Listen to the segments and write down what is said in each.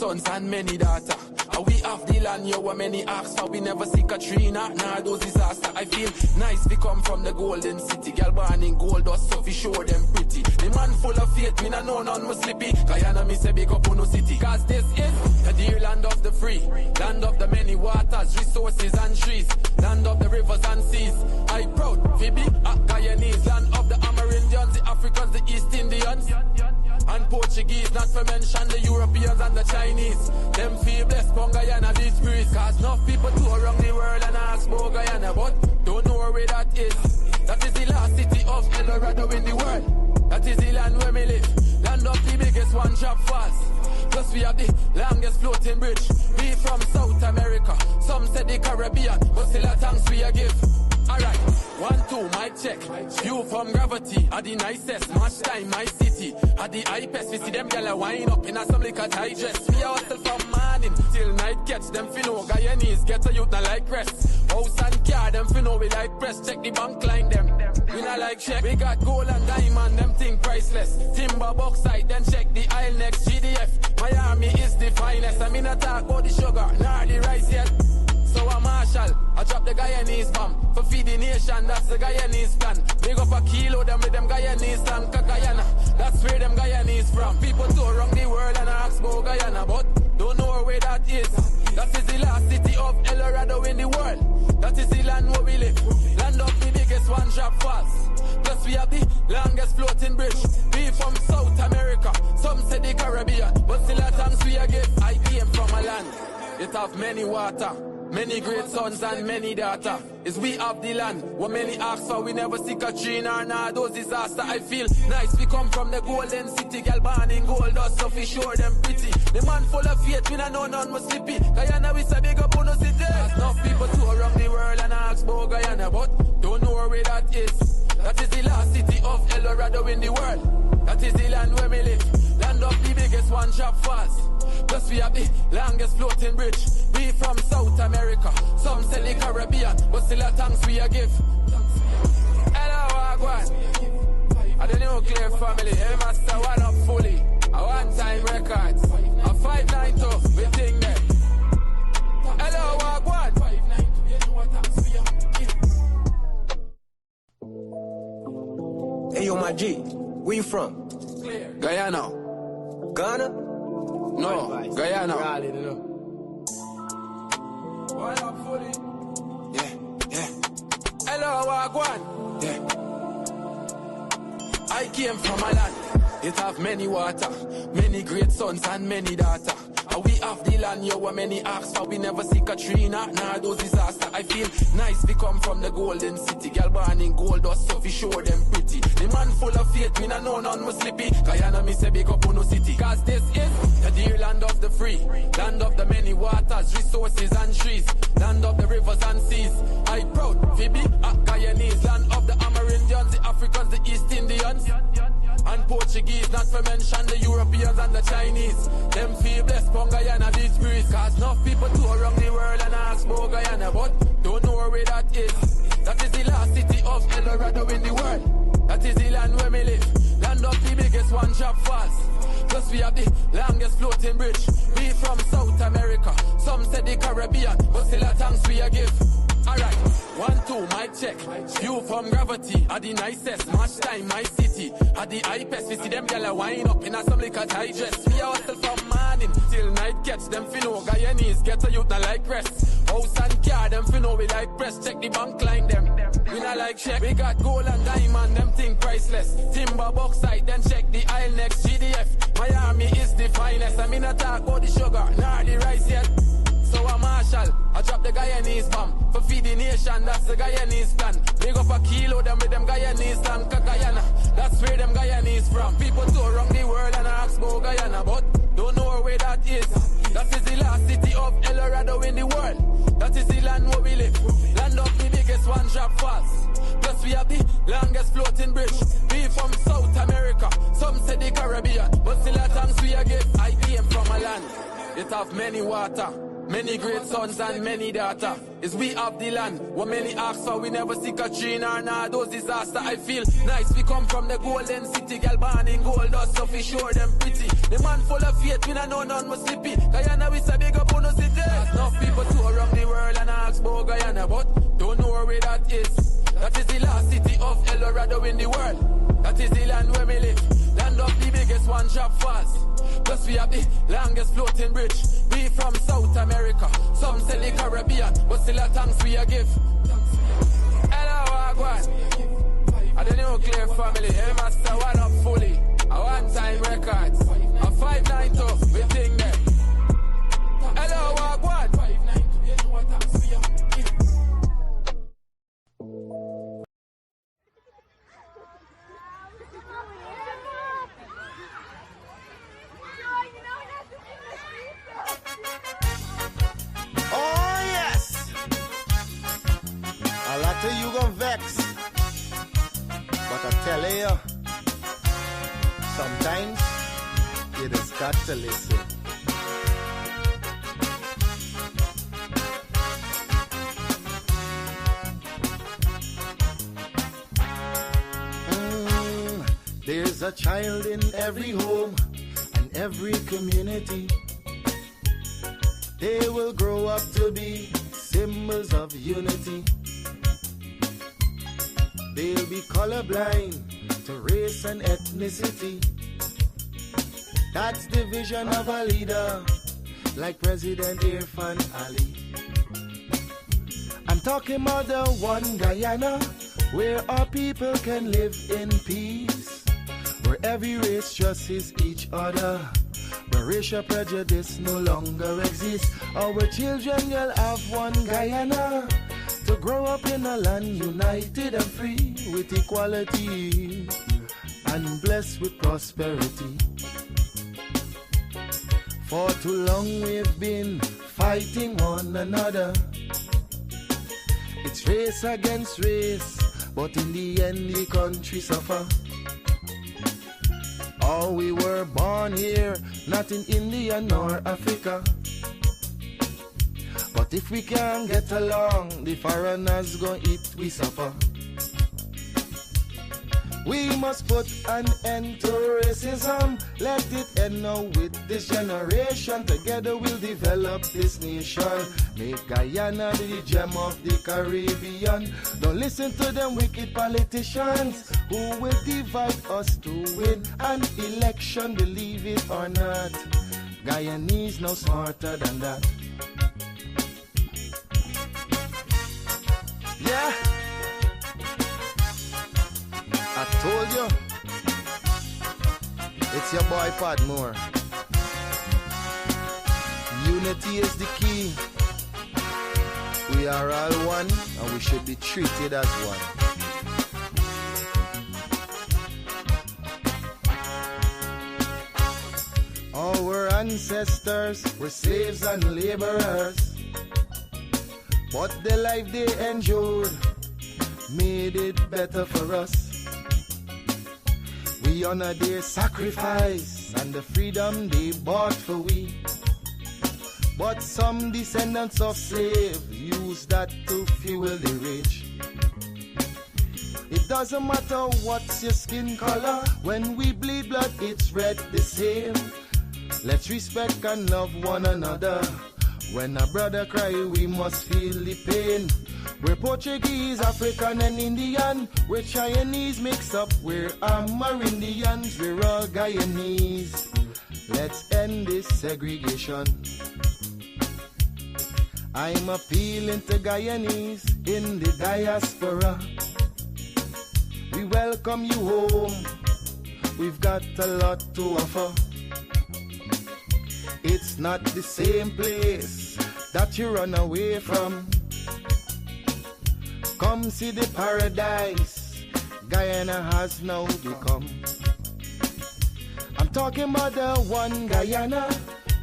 sons and many daughters. We have the land, yo, many ask for. We never see Katrina, nah, those disaster. I feel nice, we come from the golden city. Girl born in gold dust, so we show them pretty. The man full of faith, me nah know none was slippy. Guyana, me say big up on no city. Cause this is the dear land of the free, land of the many waters, resources and trees, land of the rivers and seas. I proud, Phoebe, Guyanese, land of the Amerindians, the Africans, the East Indians, and Portuguese, not to mention the Europeans and the Chinese. Them feel blessed from Guyana beach breeze. Cause enough people tour around the world and ask about Guyana, but don't know where that is. That is the last city of El Dorado in the world. That is the land where we live. Land of the biggest one drop fast. Plus we have the longest floating bridge. We from South America, some say the Caribbean, but still a thanks we a give. Alright, 1, 2, mic check. View from gravity, are the nicest. Match time, my city, are the hypest. We see them gala wind up in a some liquor tight dress. We hustle from morning till night catch. Them finno Guyanese, get a youth not like rest. House and car, them finno we like press. Check the bank line them. We not like check. We got gold and diamond, them thing priceless. Timber, bauxite, then check the aisle next. GDF, Miami is the finest. I mean not talk about the sugar, nor the rice yet. So a marshal, I drop the Guyanese bomb. For feed the nation, that's the Guyanese plan. Big up a kilo, them with them Guyanese slang. Guyana, that's where them Guyanese from. People tour around the world and ask about Guyana, but don't know where that is. That is the last city of El Dorado in the world. That is the land where we live. Land of the biggest one drop fast. Plus we have the longest floating bridge. We from South America, some say the Caribbean, but still a thanks we a give. I came from a land, it have many water, many great sons and many daughters. Is we have the land, what many ask for, we never see Katrina or nah, those disaster. I feel nice, we come from the golden city. Girl born in gold dust, so we sure them pretty. The man full of faith, we nah know none was slippy. Guyana, we say big up on no city. Enough people tour around the world and ask about Guyana, but don't know where that is. That is the last city of El Dorado in the world. That is the land where we live. Land of the biggest one drop fast. Plus we have the longest floating bridge. We from South America, some say the Caribbean, but still a thanks we a give. Hello, Wagwan. I the nuclear family, every master one up fully. A one-time records, a 592, we think that. Hello, Wagwan. Hey, yo, my G, where you from? Guyana. Ghana? No, Guyana. Yeah. Hello, Wagwan. Yeah. I came from a land, it have many water, many great sons and many daughters. We have the land, yo, many ask for. We never see Katrina, nah, those disaster. I feel nice, we come from the golden city. Girl born in gold dust, so we show them pretty. The man full of faith, me nah know none was slippy. Guyana, me say big up on no city. Cause this is the dear land of the free, land of the many waters, resources and trees, land of the rivers and seas. I proud, Phoebe, Guyanese, land of the Amerindians, the Africans, the East Indians, and Portuguese, not to mention the Europeans and the Chinese. Them feel blessed from Guyana beach breeze. Cause enough people tour around the world and ask about Guyana, but don't know where that is. That is the last city of El Dorado in the world. That is the land where we live. Land of the biggest one drop fast. Plus we have the longest floating bridge. We from South America, some say the Caribbean, but still a thanks we a give. Alright, 1, 2, mic check. View from gravity, are the nicest. Match time, my city, are the hypest. We see them gala wind up in a some liquor tight dress. We hustle from morning till night catch. Them finno Guyanese, get a youth not like rest. House and car, them finno we like press. Check the bank line them. We not like check. We got gold and diamond, them thing priceless. Timber, bauxite, then check the aisle next. GDF, Miami is the finest. I mean not talk about the sugar, nor the rice yet. So a marshal, I drop the Guyanese bomb. For feed the nation, that's the Guyanese plan. Big up a kilo, them with them Guyanese slang. Guyana, that's where them Guyanese from. People tour around the world and ask about Guyana, but don't know where that is. That is the last city of El Dorado in the world. That is the land where we live. Land of the biggest one drop fast. Plus we have the longest floating bridge. We from South America, some say the Caribbean, but still a thanks we a give. I came from a land, it have many water, Many great sons and many daughters. Is we have the land. What many ask for, we never see Katrina or nah, those disaster. I feel nice. We come from the golden city. Girl born in gold dust, so we sure them pretty. The man full of faith, we don't know none was slippy. Guyana, we say big up on the city. Enough people tour around the world and ask about Guyana, but don't know where that is. That is the last city of El Dorado in the world. That is the land where we live. Land of the biggest one shop fast. Plus we have the longest floating bridge. We from South America, some say the Caribbean, but still a thanks we a give. Hello, Wagwan. I the nuclear family, every master one up fully. A one-time records, a 592, we think them. Hello, Wagwan. Oh yes, a lot of you gon' vex, but I tell you, sometimes you just got to listen. There's a child in every home and every community. They will grow up to be symbols of unity. They'll be colorblind to race and ethnicity. That's the vision of a leader like President Irfan Ali. I'm talking about the one Guyana where our people can live in peace, where every race trusts each other, where racial prejudice no longer exists. Our children will have one Guyana to grow up in a land united and free with equality and blessed with prosperity. For too long we've been fighting one another. It's race against race, but in the end the country suffer. Oh, we were born here, not in India nor Africa. But if we can't get along, the foreigners gon' eat we suffer. We must put an end to racism. Let it end now with this generation. Together we'll develop this nation. Make Guyana the gem of the Caribbean. Don't listen to them wicked politicians who will divide us to win an election. Believe it or not, Guyanese no smarter than that. Yeah, I told you, it's your boy Padmore. Unity is the key. We are all one and we should be treated as one. Our ancestors were slaves and laborers, but the life they endured made it better for us. We honor their sacrifice and the freedom they bought for we. But some descendants of slaves use that to fuel the rich. It doesn't matter what's your skin color, when we bleed blood it's red the same. Let's respect and love one another. When a brother cry, we must feel the pain. We're Portuguese, African and Indian. We're Chinese mix up, we're Amerindians. We're all Guyanese. Let's end this segregation. I'm appealing to Guyanese in the diaspora. We welcome you home. We've got a lot to offer. It's not the same place that you run away from. Come see the paradise Guyana has now become. I'm talking about the one Guyana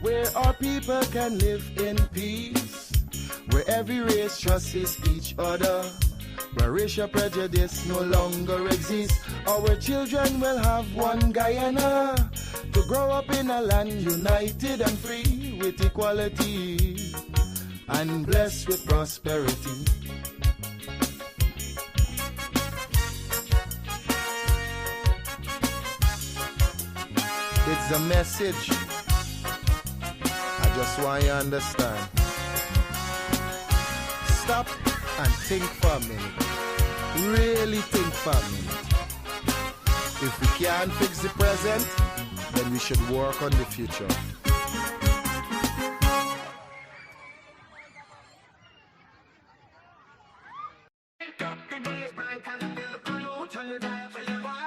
where our people can live in peace, where every race trusts each other, where racial prejudice no longer exists. Our children will have one Guyana to grow up in a land united and free with equality and blessed with prosperity. It's a message. I just want you to understand. Stop and think for a minute. Really think for a minute. If we can't fix the present, then we should work on the future.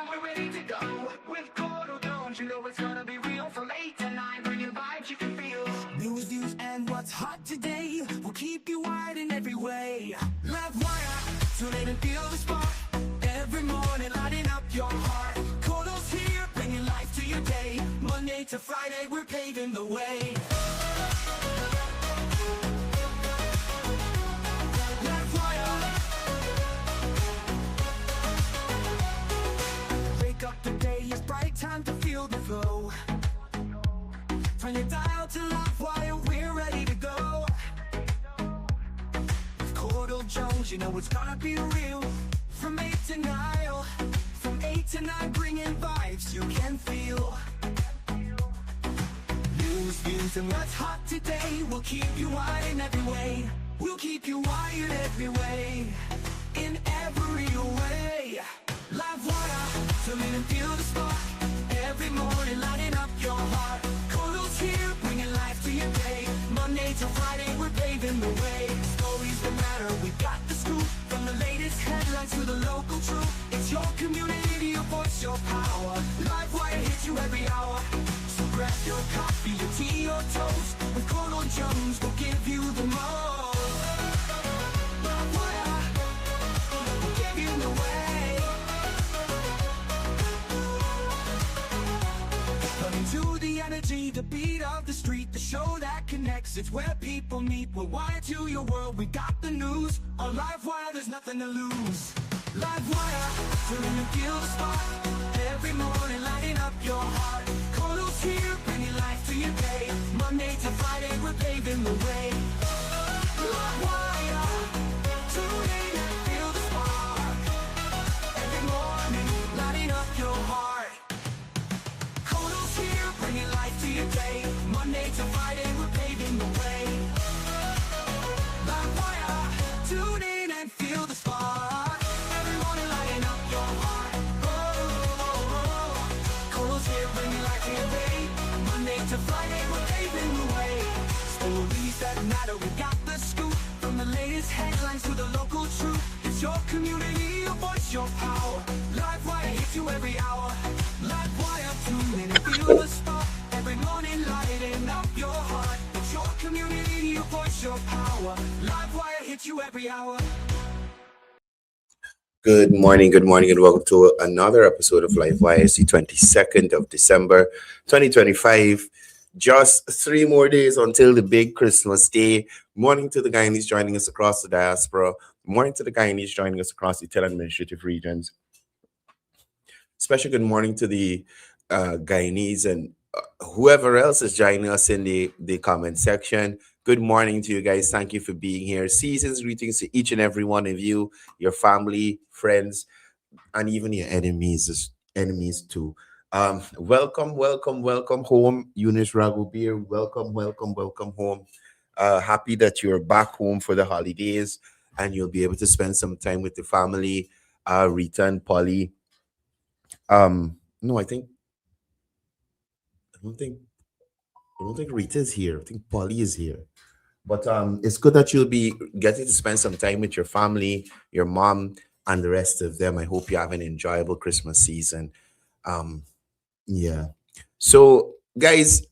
We're ready to go with Courdel Jones. You know it's gonna be real from 8 to 9. Bringing vibes you can feel. News, views, and what's hot today will keep you wide in every way. Livewire, tune in and feel the spark. Every morning, lighting up your heart. Courdel's here, bringing life to your day. Monday to Friday, we're paving the way. Time to feel the flow. Turn your dial to Livewire, we're ready to go. With Courdel Jones, you know it's gonna be real. From 8 to 9, from 8 to 9, bringing vibes you can feel. News, views, and what's hot today will keep you wired in every way. We'll keep you wired every way, in every way. Livewire, tune in and feel the spark. Every morning, lighting up your heart. Courdel's here, bringing life to your day. Monday to Friday, we're paving the way. Stories that matter, we got the scoop. From the latest headlines to the local truth. It's your community, your voice, your power. Livewire hits you every hour. So grab your coffee, your tea, or toast. With Courdel Jones, we'll give you the most. Livewire, we'll give you the way. To the energy, the beat of the street, the show that connects, it's where people meet. We're wired to your world, we got the news. On Livewire, there's nothing to lose. Livewire, tune in and feel the spark. Every morning, lighting up your heart. Courdel's here, bringing life to your day. Monday to Friday, we're paving the way. Livewire, tune in and feel the spark. Every morning, lighting up your heart. Bringing life to your day. Monday to Friday, we're paving the way. Livewire, tune in and feel the spark. Every morning, lighting up your heart. Courdel's here, bringing life to your day. Monday to Friday, we're paving the way. Stories that matter, we got the scoop. From the latest headlines to the local truth. It's your community, your voice, your power. Livewire hits you every hour. Livewire, tune in and feel the spark. Every morning, lighting up your heart. It's your community, your voice, your power. Livewire hits you every hour. Good morning, and welcome to another episode of Livewire. It's the 22nd of December, 2025. Just 3 more days until the big Christmas day. Morning to the Guyanese joining us across the diaspora. Morning to the Guyanese joining us across the 10 administrative regions. Special good morning to the Guyanese and whoever else is joining us in the comment section. Good morning to you guys. Thank you for being here. Season's greetings to each and every one of you, your family, friends, and even your enemies too. Welcome home, Eunice Ragubir. Welcome home. Happy that you're back home for the holidays and you'll be able to spend some time with the family. Rita and Polly. No, I don't think Rita's here. I think Polly is here. But it's good that you'll be getting to spend some time with your family, your mom, and the rest of them. I hope you have an enjoyable Christmas season. Yeah. So, guys,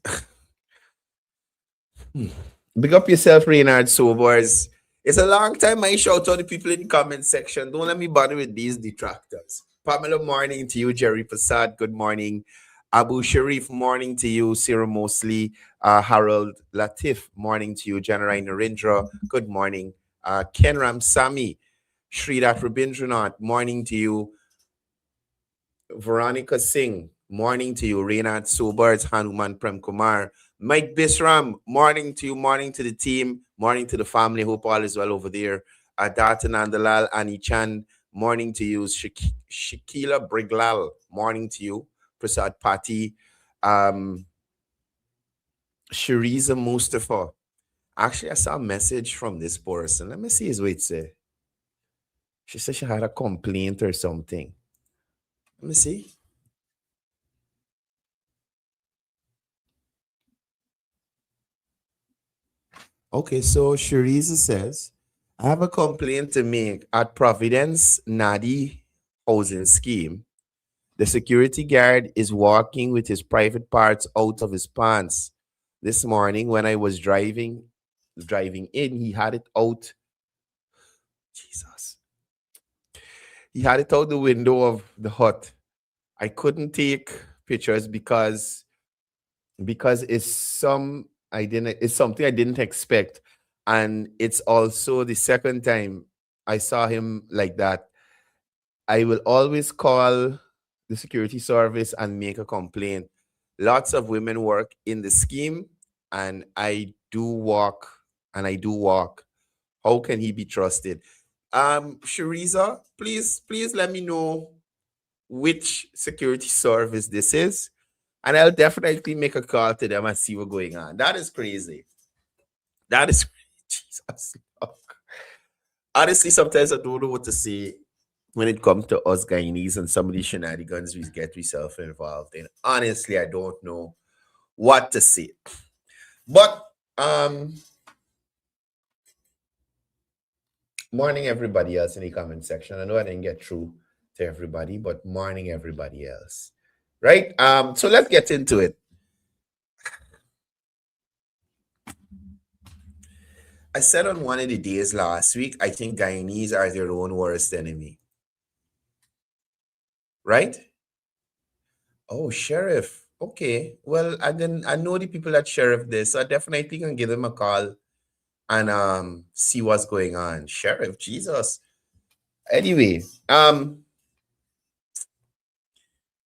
big up yourself, Reynard Sobers. It's a long time I shout out the people in the comment section. Don't let me bother with these detractors. Pamela, morning to you. Jerry Prasad, good morning. Abu Sharif, morning to you. Sarah Mosley, Harold Latif, morning to you. Janarai Narendra, good morning. Ken Ramsamy, Sridat Rabindranath, morning to you. Veronica Singh, morning to you. Reynard Sobers, Hanuman Prem Kumar, Mike Bisram, morning to you, morning to the team, morning to the family. Hope all is well over there. Datan Andalal, Annie Chan, morning to you. Shakila Briglal, morning to you. Prasad Pati, Shariza Mustafa. Actually, I saw a message from this person. Let me see his weight say. She said she had a complaint or something. Let me see. Okay, so Shariza says, I have a complaint to make at Providence Nadi housing scheme. The security guard is walking with his private parts out of his pants. This morning when I was driving in, he had it out. Jesus. He had it out the window of the hut. I couldn't take pictures because it's something I didn't expect. And it's also the second time I saw him like that. I will always call the security service and make a complaint. Lots of women work in the scheme, and I do walk. How can he be trusted? Shariza, please let me know which security service this is, and I'll definitely make a call to them and see what's going on. That is crazy. That is Jesus. Honestly, sometimes I don't know what to say when it comes to us Guyanese and some of these shenanigans we get ourselves involved in. Honestly, I don't know what to say. But morning everybody else in the comment section. I know I didn't get through to everybody, but morning everybody else. Right? So let's get into it. I said on one of the days last week, I think Guyanese are their own worst enemy. Right? Oh, Sheriff. Okay. Well, I know the people at Sheriff this, so I definitely can give them a call and see what's going on. Sheriff, Jesus. Anyway,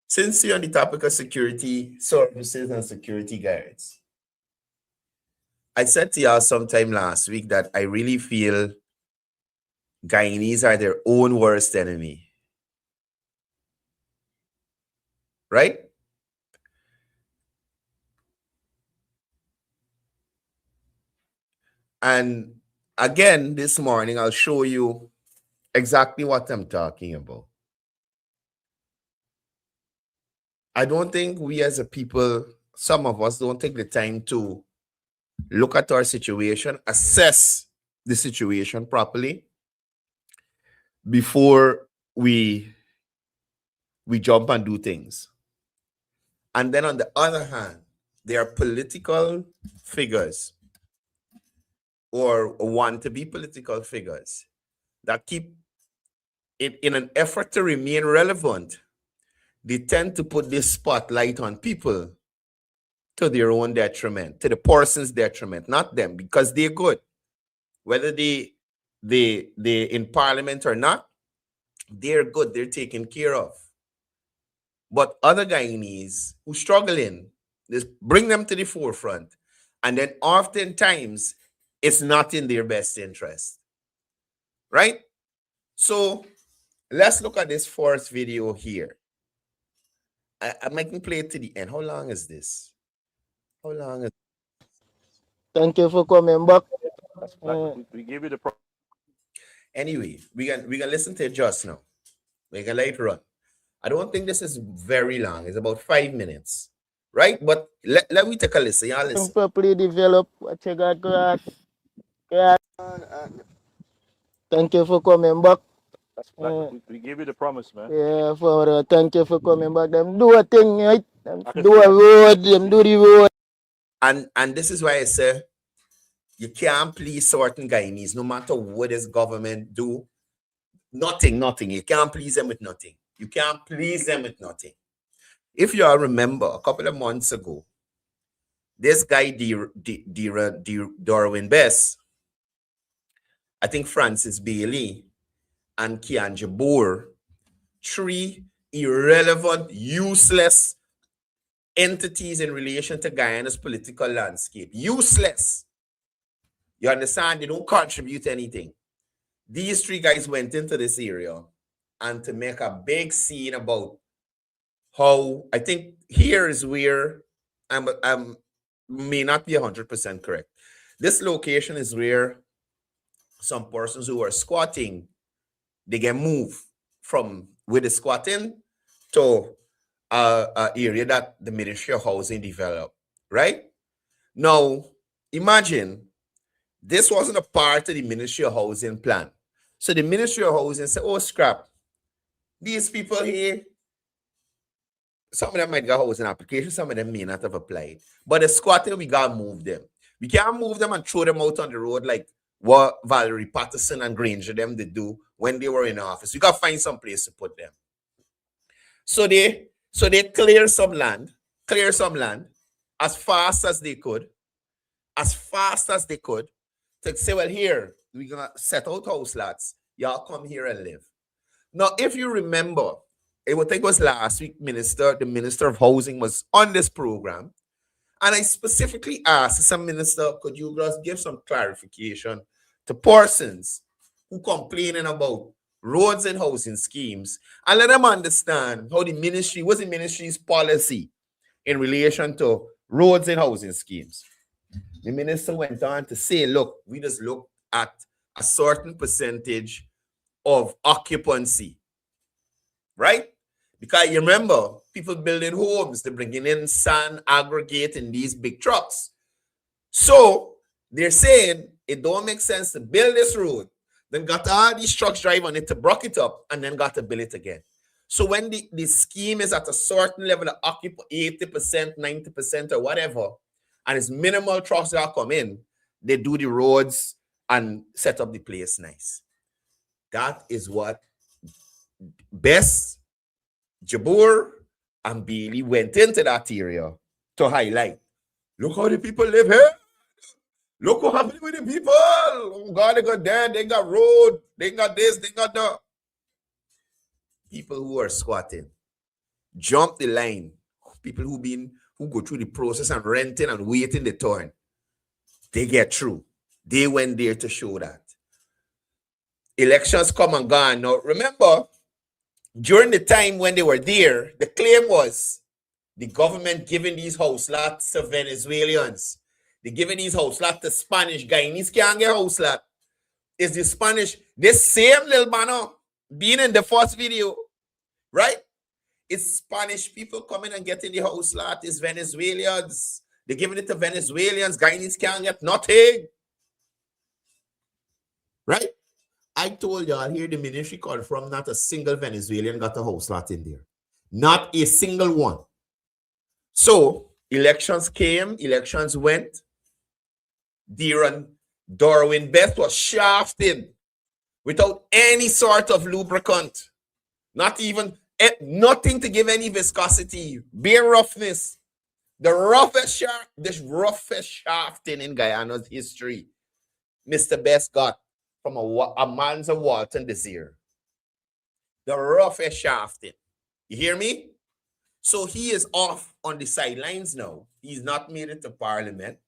since you're on the topic of security services and security guards, I said to y'all sometime last week that I really feel Guyanese are their own worst enemy. Right? And again, this morning, I'll show you exactly what I'm talking about. I don't think we as a people, some of us don't take the time to look at our situation, assess the situation properly before we jump and do things. And then on the other hand, there are political figures or want to be political figures that keep it in an effort to remain relevant. They tend to put this spotlight on people to their own detriment, to the person's detriment, not them, because they're good. Whether they in parliament or not, they're good, they're taken care of. But other Guyanese who struggling, just bring them to the forefront. And then oftentimes, it's not in their best interest. Right? So let's look at this first video here. I'm making play it to the end. How long is this? How long is Thank you for coming back. We give you the Anyway, we can listen to it just now. We can let it run. I don't think this is very long. It's about 5 minutes. Right? But let me take a listen. Y'all listen. Properly develop what you got grass. Thank you for coming back. we give you the promise, man. Yeah, for thank you for coming back. Them do a thing, right? Them do a road, them do the road. And this is why I say you can't please certain Guyanese, no matter what this government do. Nothing. You can't please them with nothing. You can't please them with nothing. If you all remember, a couple of months ago, this guy, Darwin Bess, I think Francis Bailey, and Kian Jabor, 3 irrelevant, useless entities in relation to Guyana's political landscape. Useless. You understand? They don't contribute anything. These three guys went into this area and to make a big scene about how, I think here is where I'm may not be 100% correct. This location is where some persons who are squatting, they get moved from with the squatting to a area that the Ministry of Housing developed, right? Now, imagine this wasn't a part of the Ministry of Housing plan. So the Ministry of Housing said, oh, scrap. These people here, some of them might get housing applications, some of them may not have applied. But the squatting, we got to move them. We can't move them and throw them out on the road like what Valerie Patterson and Granger them did do when they were in office. We got to find some place to put them. So they clear some land as fast as they could, to say, well, here, we're going to set out house lots. Y'all come here and live. Now, if you remember, I think it was last week, the Minister of Housing was on this program. And I specifically asked some minister, could you just give some clarification to persons who complaining about roads and housing schemes and let them understand how the ministry's policy in relation to roads and housing schemes. The minister went on to say, look, we just look at a certain percentage of occupancy, right? Because you remember, people building homes, they're bringing in sand, aggregate in these big trucks. So they're saying it don't make sense to build this road, then got all these trucks drive on it to block it up, and then got to build it again. So when the scheme is at a certain level of occupancy, 80%, 90% or whatever, and it's minimal trucks that come in, they do the roads and set up the place nice. That is what Best, Jabur, and Bailey went into that area to highlight. Look how the people live here. Look what happened with the people. Oh God, they got there, they got road, they got this, they got that. People who are squatting, jump the line. People who go through the process and renting and waiting the turn. They get through. They went there to show that. Elections come and gone. Now, remember, during the time when they were there, the claim was the government giving these house lots to Venezuelans. They're giving these house lots to Spanish. Guyanese can't get house lot. It's the Spanish, this same little banner being in the first video, right? It's Spanish people coming and getting the house lot. It's Venezuelans. They're giving it to Venezuelans. Guyanese can't get nothing. Right? I told y'all here the ministry called from not a single Venezuelan got a house lot in there. Not a single one. So elections came, elections went. Darwin Best was shafted without any sort of lubricant. Nothing to give any viscosity. Bare roughness. The roughest shafting in Guyana's history. Mr. Best got from a man's of Walton Desir. The roughest shafting. You hear me? So he is off on the sidelines now. He's not made it to parliament.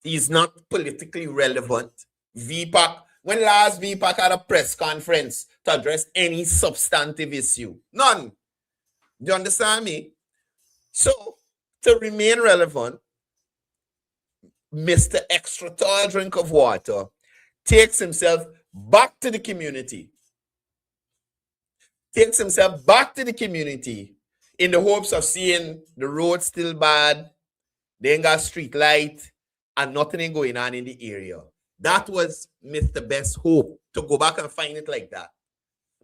He's not politically relevant. VPAC, when last VPAC had a press conference to address any substantive issue? None. Do you understand me? So, to remain relevant, Mr. Extra Tall Drink of Water takes himself back to the community. Takes himself back to the community in the hopes of seeing the road still bad, they ain't got street light, and nothing ain't going on in the area. That was Mr. Best's hope, to go back and find it like that.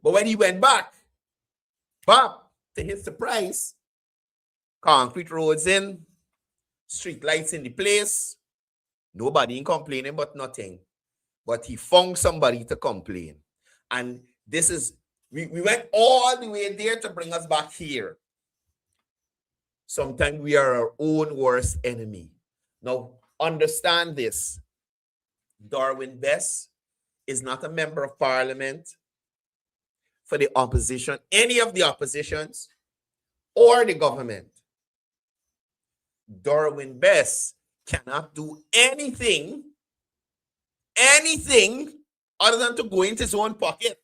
But when he went back, to his surprise, concrete roads in, street lights in the place, nobody ain't complaining but nothing. But he found somebody to complain. And this is, we went all the way there to bring us back here. Sometimes we are our own worst enemy. Now, understand this. Darwin Best is not a member of parliament for the opposition, any of the oppositions or the government. Darwin Best cannot do anything other than to go into his own pocket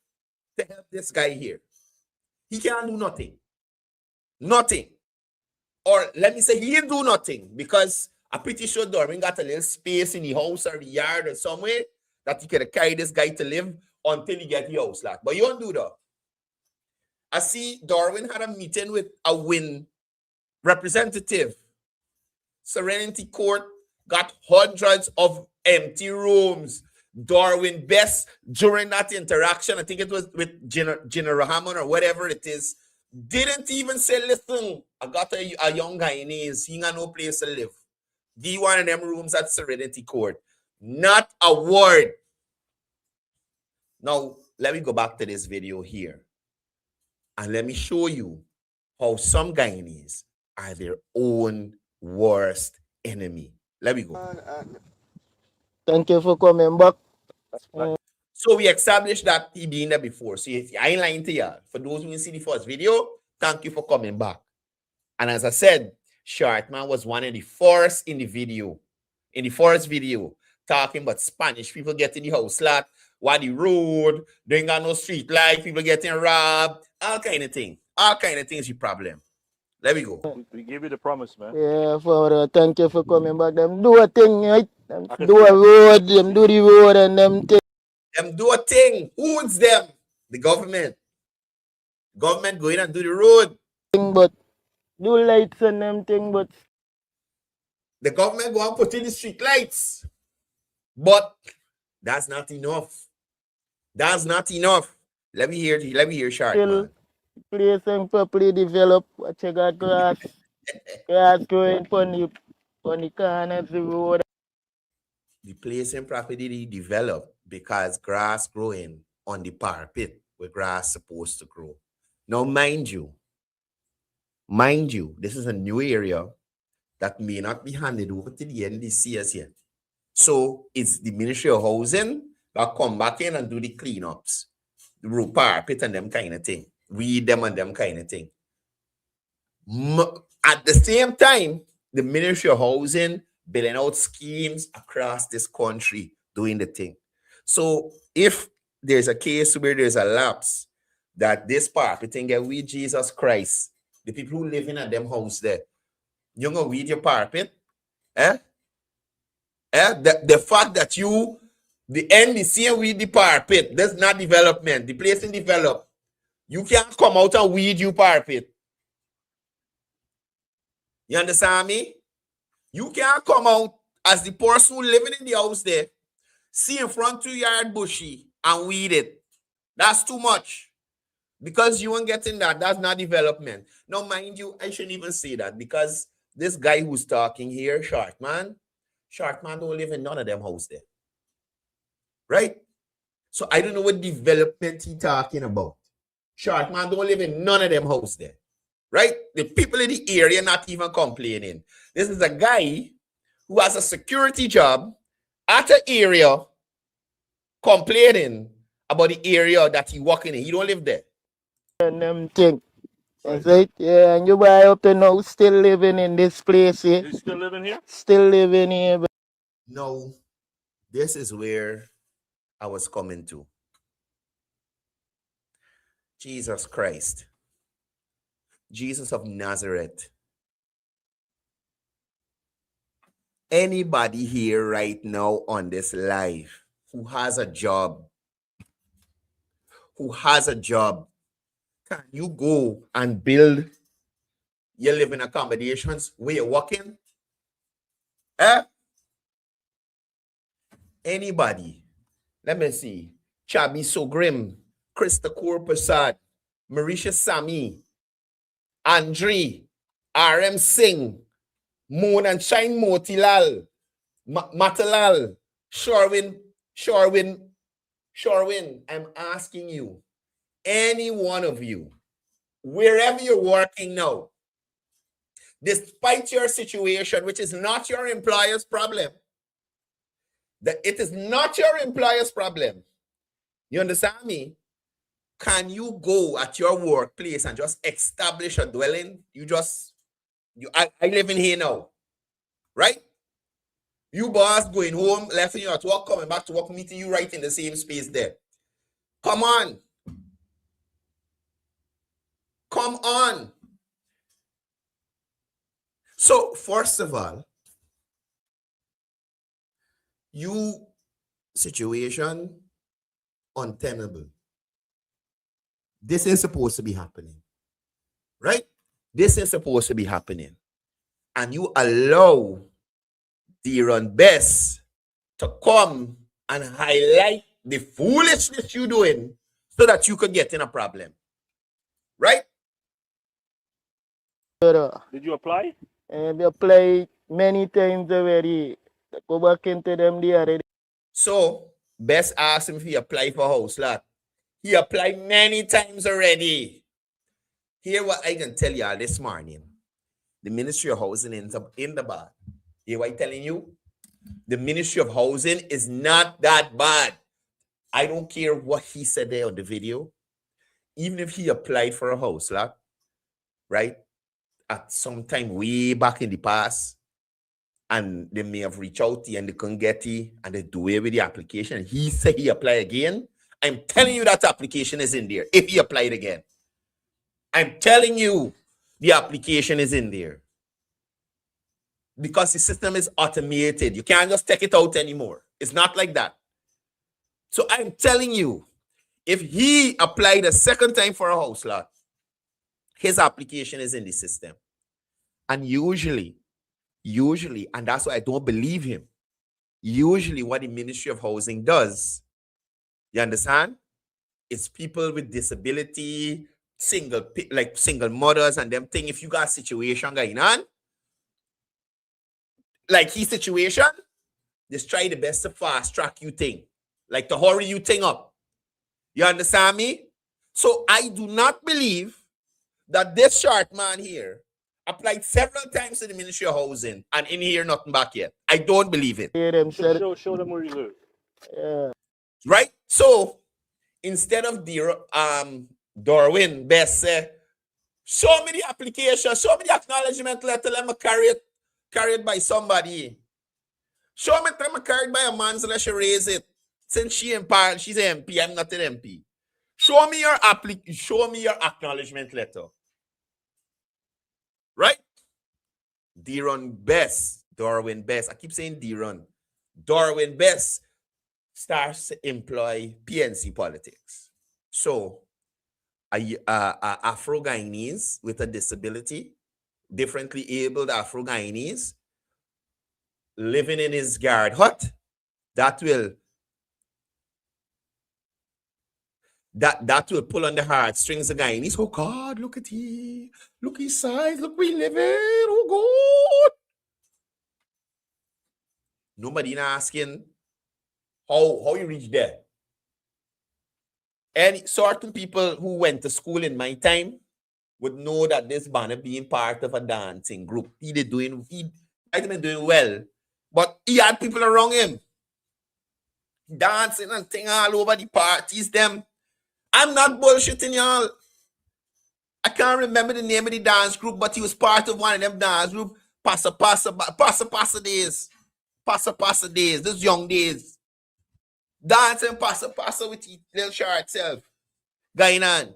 to help this guy here. He can't do nothing. Nothing. Or let me say he didn't do nothing, because I'm pretty sure Darwin got a little space in the house or the yard or somewhere that he could carry this guy to live until he get the house locked. But you don't do that. I see Darwin had a meeting with a WIN representative. Serenity Court got hundreds of empty rooms. Darwin Best, during that interaction, I think it was with Gina Rahman or whatever it is, didn't even say, listen, I got a young guy in his, he got no place to live. Give one of them rooms at Serenity Court. Not a word. Now, let me go back to this video here. And let me show you how some Guyanese are their own worst enemy. Let me go. Thank you for coming back. So we established that he been there before. So I ain't lying to you. For those who didn't see the first video, thank you for coming back. And as I said, Shartman was one of the first in the video. In the first video, talking about Spanish people getting the house locked, what the road, they ain't got no street light, people getting robbed, all kind of things. All kind of things the problem. Let me go. We give you the promise, man. Yeah, Father, thank you for coming back. Them do a thing, right? Them do a road, them do the road and them thing. Them do a thing. Who owns them? The government. Government go in and do the road. But do lights and them thing, but The government go and put in the street lights. But that's not enough. That's not enough. Let me hear Shartman. place and properly develop. What you got grass. Grass growing on the corners, the road. The place and property developed because grass growing on the parapet where grass supposed to grow. Now, mind you, this is a new area that may not be handed over to the NDC as yet. So it's the Ministry of Housing that come back in and do the cleanups, the roof parapet and them kind of thing, weed them and them kind of thing. At the same time, the Ministry of Housing building out schemes across this country doing the thing. So if there's a case where there's a lapse that this parapet thing get with Jesus Christ, the people who live in them house there, you're gonna weed your parapet, the fact that the NDC with the parapet, that's not development. The place in develop. You can't come out and weed your parapet. You understand me? You can't come out as the person who living in the house there, see in front of your yard bushy and weed it. That's too much. Because you ain't getting that. That's not development. Now, mind you, I shouldn't even say that because this guy who's talking here, Shartman don't live in none of them house there. Right? So I don't know what development he's talking about. Shartman don't live in none of them house there. Right? The people in the area not even complaining. This is a guy who has a security job at an area complaining about the area that he working in. He don't live there. And them thing. That's right. Yeah, and you buy up to now still living in this place here. You still living here? Still living here. But No, this is where I was coming to. Jesus Christ. Jesus of Nazareth. Anybody here right now on this live who has a job, can you go and build your living accommodations where you're working? Anybody? Let me see. Chabi Sogrim, Krista Kaur Prasad, Marisha Sami, Andre, RM Singh, Moon and Shine Motilal, Matalal, Sharwin, I'm asking you, any one of you, wherever you're working now, despite your situation, which is not your employer's problem, that it is not your employer's problem. You understand me? Can you go at your workplace and just establish a dwelling? I live in here now. right? You boss going home, left you at work, coming back to work, meeting you right in the same space there. Come on. Come on. So, first of all, you situation untenable. This is supposed to be happening, right? This is supposed to be happening. And you allow the run best to come and highlight the foolishness you're doing so that you could get in a problem, right? Did you apply? And we apply many times already. Go back into them the other day. So, best ask him if he apply for house lot. He applied many times already. Hear what I can tell y'all this morning. The Ministry of Housing ends up in the bad. Hear what I'm telling you? The Ministry of Housing is not that bad. I don't care what he said there on the video. Even if he applied for a house lot, right? At some time way back in the past, and they may have reached out to you and they couldn't get it, and they do away with the application. He said he applied again. I'm telling you that application is in there. If he applied again, I'm telling you the application is in there. Because the system is automated. You can't just take it out anymore. It's not like that. So I'm telling you, if he applied a second time for a house lot, his application is in the system. And usually, and that's why I don't believe him, usually what the Ministry of Housing does, you understand? It's people with disability, single mothers and them thing. If you got a situation going on, like his situation, just try the best to fast track you thing. Like to hurry you thing up. You understand me? So I do not believe that this short man here applied several times to the Ministry of Housing and in here nothing back yet. I don't believe it. Show them where you live. Yeah. Right? So instead of Darwin best say, show me the application, show me the acknowledgement letter, let me carry it by somebody. Show me let me carry it by a man so let she raise it. Since she's an MP, I'm not an MP. Show me your acknowledgement letter. Right? Darwin Best. I keep saying Darwin. Darwin Best starts to employ PNC politics. So, Afro-Guyanese with a disability, differently abled Afro-Guyanese, living in his guard hut, that will pull on the heartstrings of Guyanese. Oh God, look at he. Look his size. Look we living. Oh God. Nobody asking how you reach there. And certain people who went to school in my time would know that this banner being part of a dancing group. He might have been doing well, but he had people around him dancing and thing all over the parties. Them. I'm not bullshitting y'all. I can't remember the name of the dance group, but he was part of one of them dance group. Passa days. Passa days. Those young days. Dancing passa with the little short self. Going on.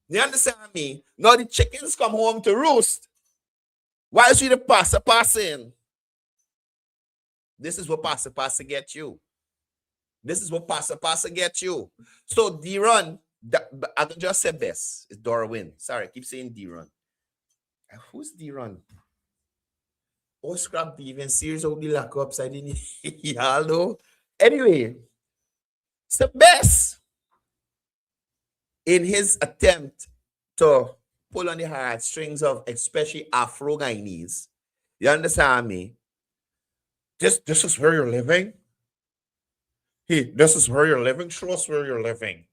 You understand me? Now the chickens come home to roost. Why should the passing? This is what passa get you. This is what passa get you. So D-Run, I can just say best. It's Darwin. Sorry, I keep saying D-Run. Who's D-Run? Oh, scrap the even series of the lockups. I didn't y'all know. Anyway, it's the best in his attempt to pull on the heartstrings of especially Afro-Guyanese. You understand me? This is where you're living. Hey, this is where you're living. Show us where you're living.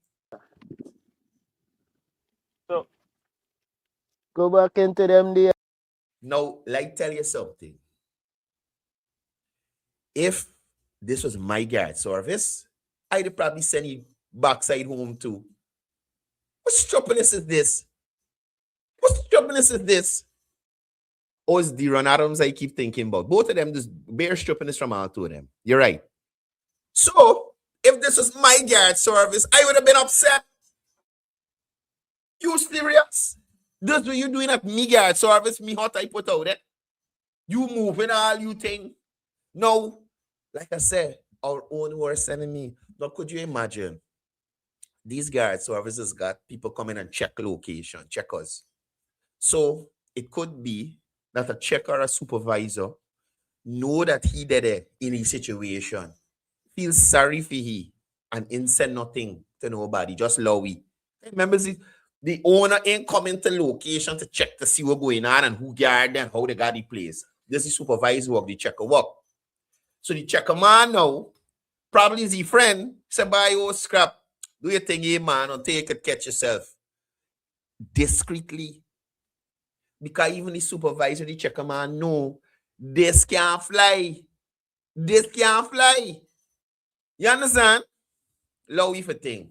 So Go back into them there. Now, like tell you something. If this was my guard service, I'd probably send you backside home too. What stupidness is this? What stupidness is this? Or it's Deron Adams I keep thinking about. Both of them, this bear stripping is from all two of them. You're right. So, if this was my guard service, I would have been upset. You serious? That's what you doing at me guard service, me hot I put out there. You moving all you think. No, like I said, our own worst enemy. Now, could you imagine? These guard services got people coming and check location, checkers. So it could be that a checker or a supervisor know that he did it in a situation, feel sorry for he, and ain't said nothing to nobody, just lowy. Remember, the owner ain't coming to location to check to see what's going on and who guard and how they got the place. This is supervisor work, the checker work. So the checker man now, probably is his friend, say, buy your scrap, do your thing here, man, or take it, catch yourself. Discreetly. Because even the supervisor, the checker man, know this can't fly. This can't fly. You understand? Lowy for thing.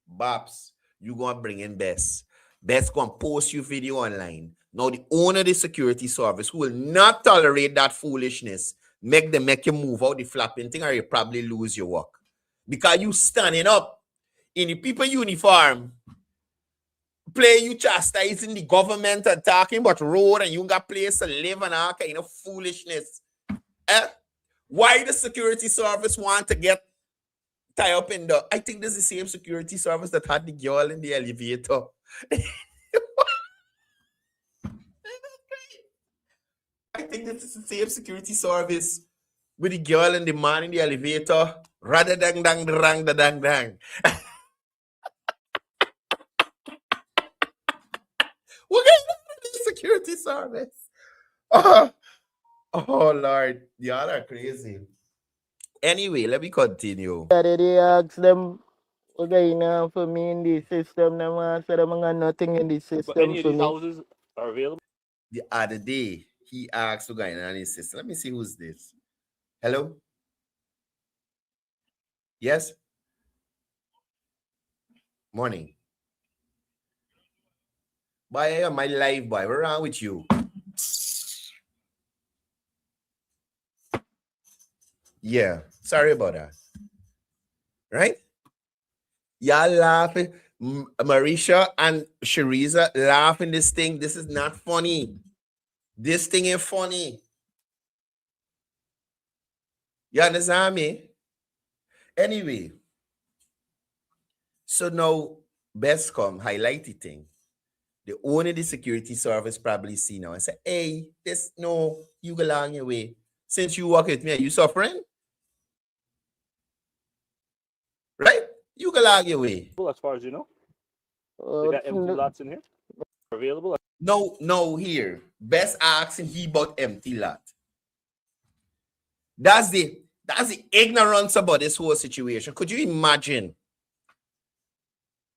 Babs, you gonna bring in Bess. Bess gonna post your video online. Now the owner of the security service who will not tolerate that foolishness, make you move out the flapping thing or you probably lose your work. Because you standing up in the people uniform, play you chastising the government and talking about road and you got place to live and all kind of foolishness. Why the security service want to get tied up in the... I think this is the same security service that had the girl in the elevator. I think this is the same security service with the girl and the man in the elevator. Rather dang dang dang dang dang. We're getting the security service. Oh, Lord. Y'all are crazy. Anyway, let me continue. They ask them, what going on for me in the system? Them answer them, I got nothing in the But system any of for these me. houses are available. The other day, he asked what going on in his system. Let me see who's this. Hello? Yes? Morning. Boy, my live boy. What's wrong with you? Yeah. Sorry about that. Right? Y'all laughing. Marisha and Shariza laughing this thing. This is not funny. This thing ain't funny. You understand me? Anyway. So now, Best come, highlight the thing. The owner of the security service probably see now and say, hey, this, no, you go along your way. Since you work with me, are you suffering? Right? You go along your way. As far as you know, they got empty lots in here available. No, here. Best asking he bought empty lot. That's the ignorance about this whole situation. Could you imagine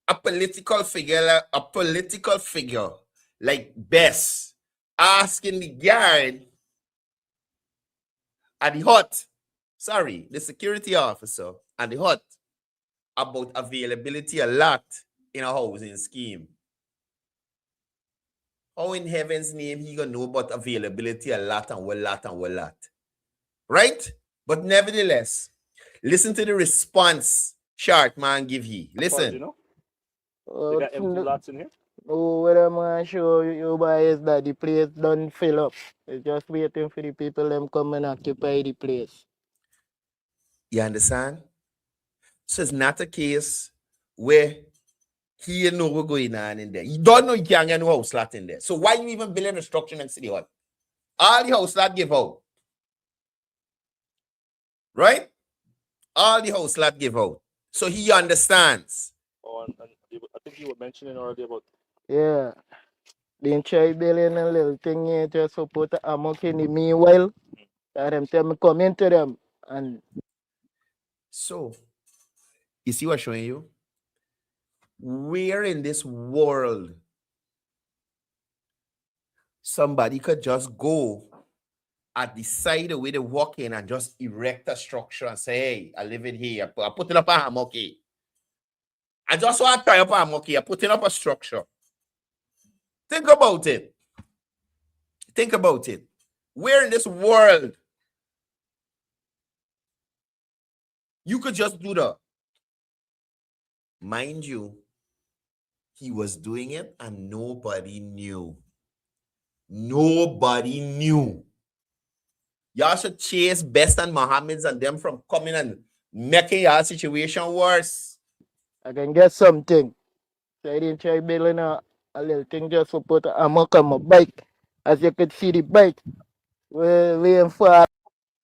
a political figure like Bess asking the guard at the hut, the security officer at the hut about availability a lot in a housing scheme? How in heaven's name he gonna know about availability a lot and what lot? Right? But nevertheless, listen to the response Shark man give he. Listen. You know, they got empty lots in here. Oh, what I'm going to show you boy is that the place don't fill up. It's just waiting for the people them come and occupy the place. You understand? So it's not a case where he know what's going on in there. You don't know you can't get no house lot in there. So why you even building a structure in City Hall? All the house lot give out. Right? All the house lot give out. So he understands. Oh, and I think you were mentioning already about... Yeah. They try building a little thing here just to put a amok in the meanwhile. And them tell me come into them. And so, you see what I'm showing you? Where in this world somebody could just go at the side of where they walk in and just erect a structure and say, hey, I live in here. I put it up a hammock. I just want to tie up a hammock. I put it up a structure. Think about it. Think about it. Where in this world you could just do that? Mind you, he was doing it and nobody knew. Nobody knew. Y'all should chase Best and Mohammed's and them from coming and making y'all situation worse. I can get something. So I didn't try building a little thing just to put a hammock on my bike. As you could see the bike. Waiting for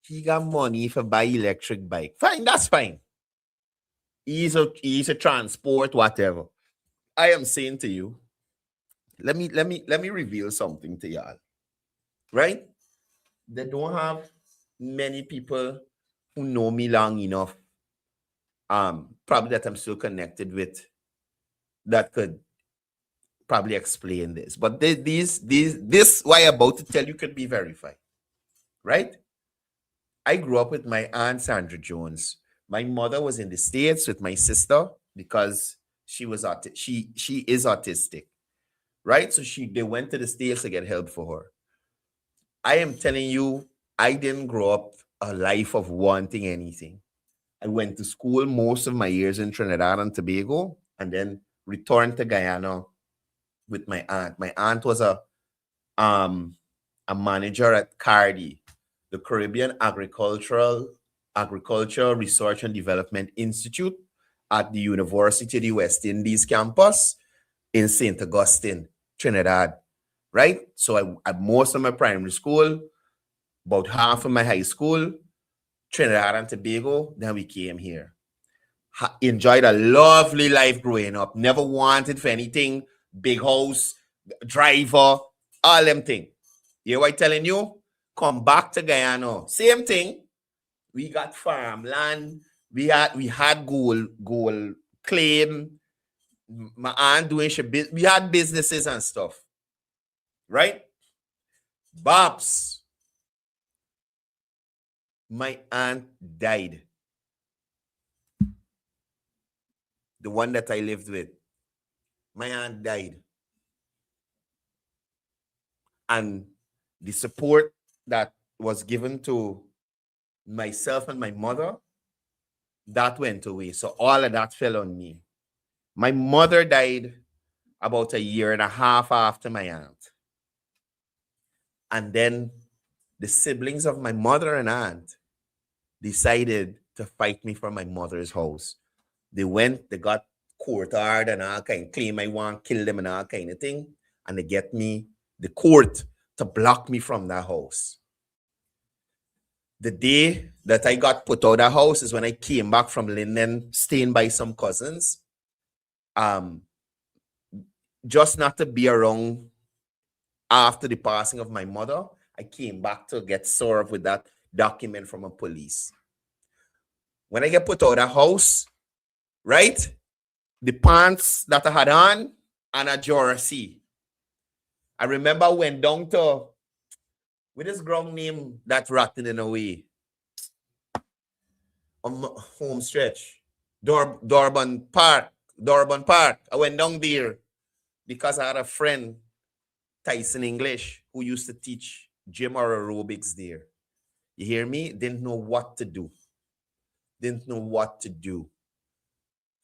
He got money for buy electric bike. Fine, that's fine. He's a transport, whatever. I am saying to you, let me reveal something to y'all. Right? They don't have many people who know me long enough. Probably that I'm still connected with that could probably explain this. But this what I'm about to tell you could be verified. Right? I grew up with my aunt Sandra Jones. My mother was in the States with my sister because she was she is autistic. Right? So they went to the States to get help for her. I am telling you, I didn't grow up a life of wanting anything. I went to school most of my years in Trinidad and Tobago and then returned to Guyana with my aunt. My aunt was a manager at CARDI, the Caribbean Agriculture Research and Development Institute at the University of the West Indies campus in St. Augustine, Trinidad, right? So I most of my primary school, about half of my high school, Trinidad and Tobago, then we came here. Enjoyed a lovely life growing up. Never wanted for anything. Big house, driver, all them things. You know what I'm telling you? Come back to Guyana. Same thing. We got farmland. We had gold claim. My aunt doing we had businesses and stuff. Right? Babs. My aunt died. The one that I lived with. My aunt died. And the support that was given to myself and my mother, that went away. So all of that fell on me. My mother died about a year and a half after my aunt. And then the siblings of my mother and aunt decided to fight me for my mother's house. They got court-ordered and all kind, claim I want to kill them and all kind of thing. And they get me, the court, to block me from that house. The day that I got put out of the house is when I came back from Linden, staying by some cousins. Just not to be around after the passing of my mother, I came back to get served with that document from a police. When I get put out of the house, right, the pants that I had on and a jersey. I remember I went down to, with this ground name that rotting in a way, on home stretch, Durban Park. I went down there because I had a friend, Tyson English, who used to teach gym or aerobics there. You hear me? Didn't know what to do.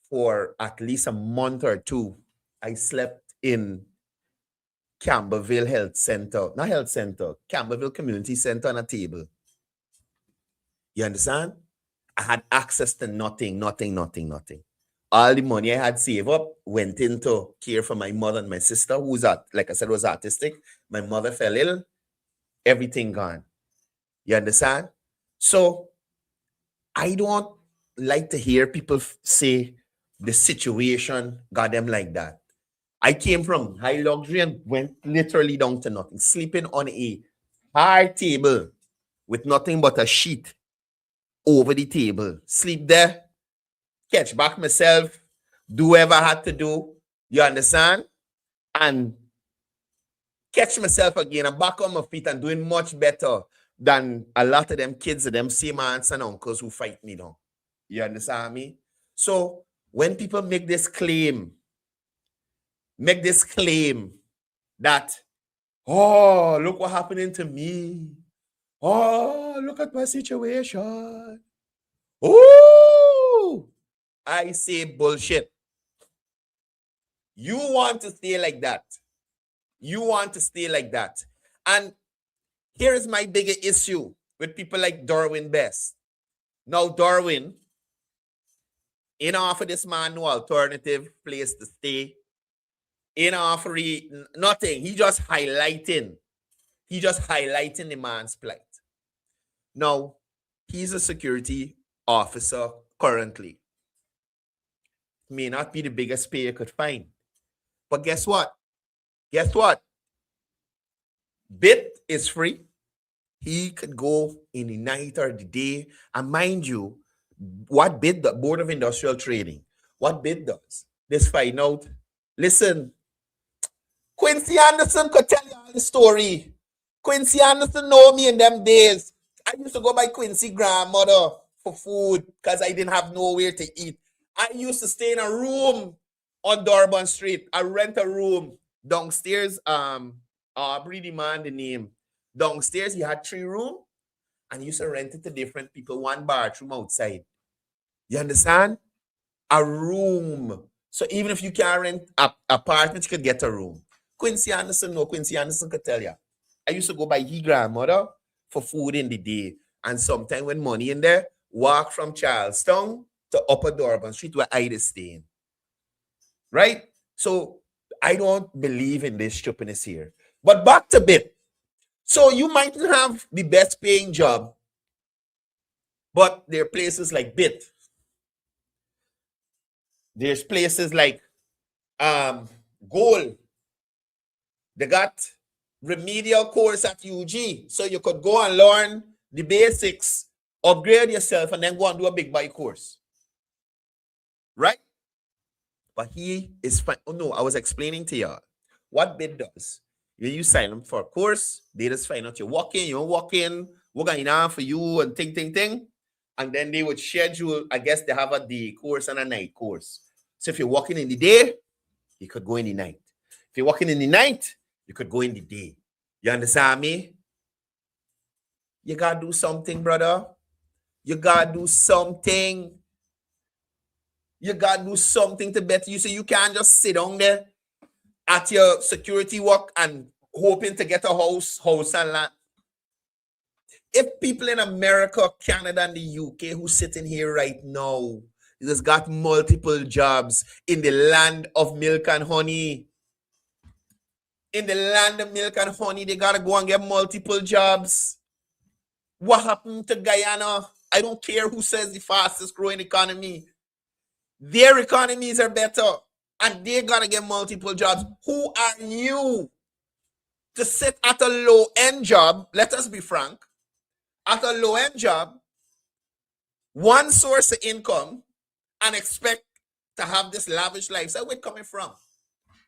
For at least a month or two, I slept in Campbellville Campbellville Community Center on a table. You understand? I had access to nothing. All the money I had saved up went into care for my mother and my sister, who's, like I said, was autistic. My mother fell ill. Everything gone. You understand? So I don't like to hear people say the situation got them like that. I came from high luxury and went literally down to nothing, sleeping on a hard table with nothing but a sheet over the table. Sleep there, catch back myself, do whatever I had to do, you understand? And catch myself again and back on my feet and doing much better than a lot of them kids and them same aunts and uncles who fight me now. You understand me? So when people make this claim that, Oh, look what happening to me. Oh, look at my situation. Oh, I say bullshit. You want to stay like that. You want to stay like that. And here is my bigger issue with people like Darwin Best. Now, Darwin, in offer this man no alternative place to stay. In offer nothing. He just highlighting the man's plight. Now, he's a security officer currently. May not be the biggest pay you could find. But guess what? Guess what? Bit is free. He could go in the night or the day. And mind you, what Bit, the Board of Industrial Trading, what Bit does, let's find out. Listen, Quincy Anderson could tell you all the story. Quincy Anderson know me in them days. I used to go by Quincy grandmother for food because I didn't have nowhere to eat. I used to stay in a room on Durban Street. I rent a room downstairs. Aubrey demand the name. Downstairs, he had 3 rooms, and he used to rent it to different people, 1 bathroom outside. You understand? A room. So even if you can't rent an apartment, you could get a room. Quincy Anderson could tell you. I used to go by his grandmother for food in the day. And sometime when money in there, walk from Charlestown to Upper Durban Street where I was staying. Right? So I don't believe in this stupidness here. But back to Bit. So you might not have the best paying job, but there are places like Bit. There's places like Gold. They got remedial course at UG. So you could go and learn the basics, upgrade yourself, and then go and do a big buy course. Right? But he is fine. Oh no, I was explaining to y'all what Bit does. When you sign up for a course, they just find out you're walking, we're going on for you and ting. And then they would schedule, I guess they have a day course and a night course. So if you're walking in the day, you could go in the night. If you're walking in the night, you could go in the day. You understand me? You got to do something, brother. You got to do something. You got to do something to better you. So you can't just sit down there at your security work and hoping to get a house and land. If people in America, Canada, and the UK who's sitting here right now, just got multiple jobs in the land of milk and honey. In the land of milk and honey, they got to go and get multiple jobs. What happened to Guyana? I don't care who says the fastest growing economy. Their economies are better. And they got to get multiple jobs. Who are you to sit at a low-end job? Let us be frank. At a low-end job, one source of income, and expect to have this lavish lifestyle. Where it coming from?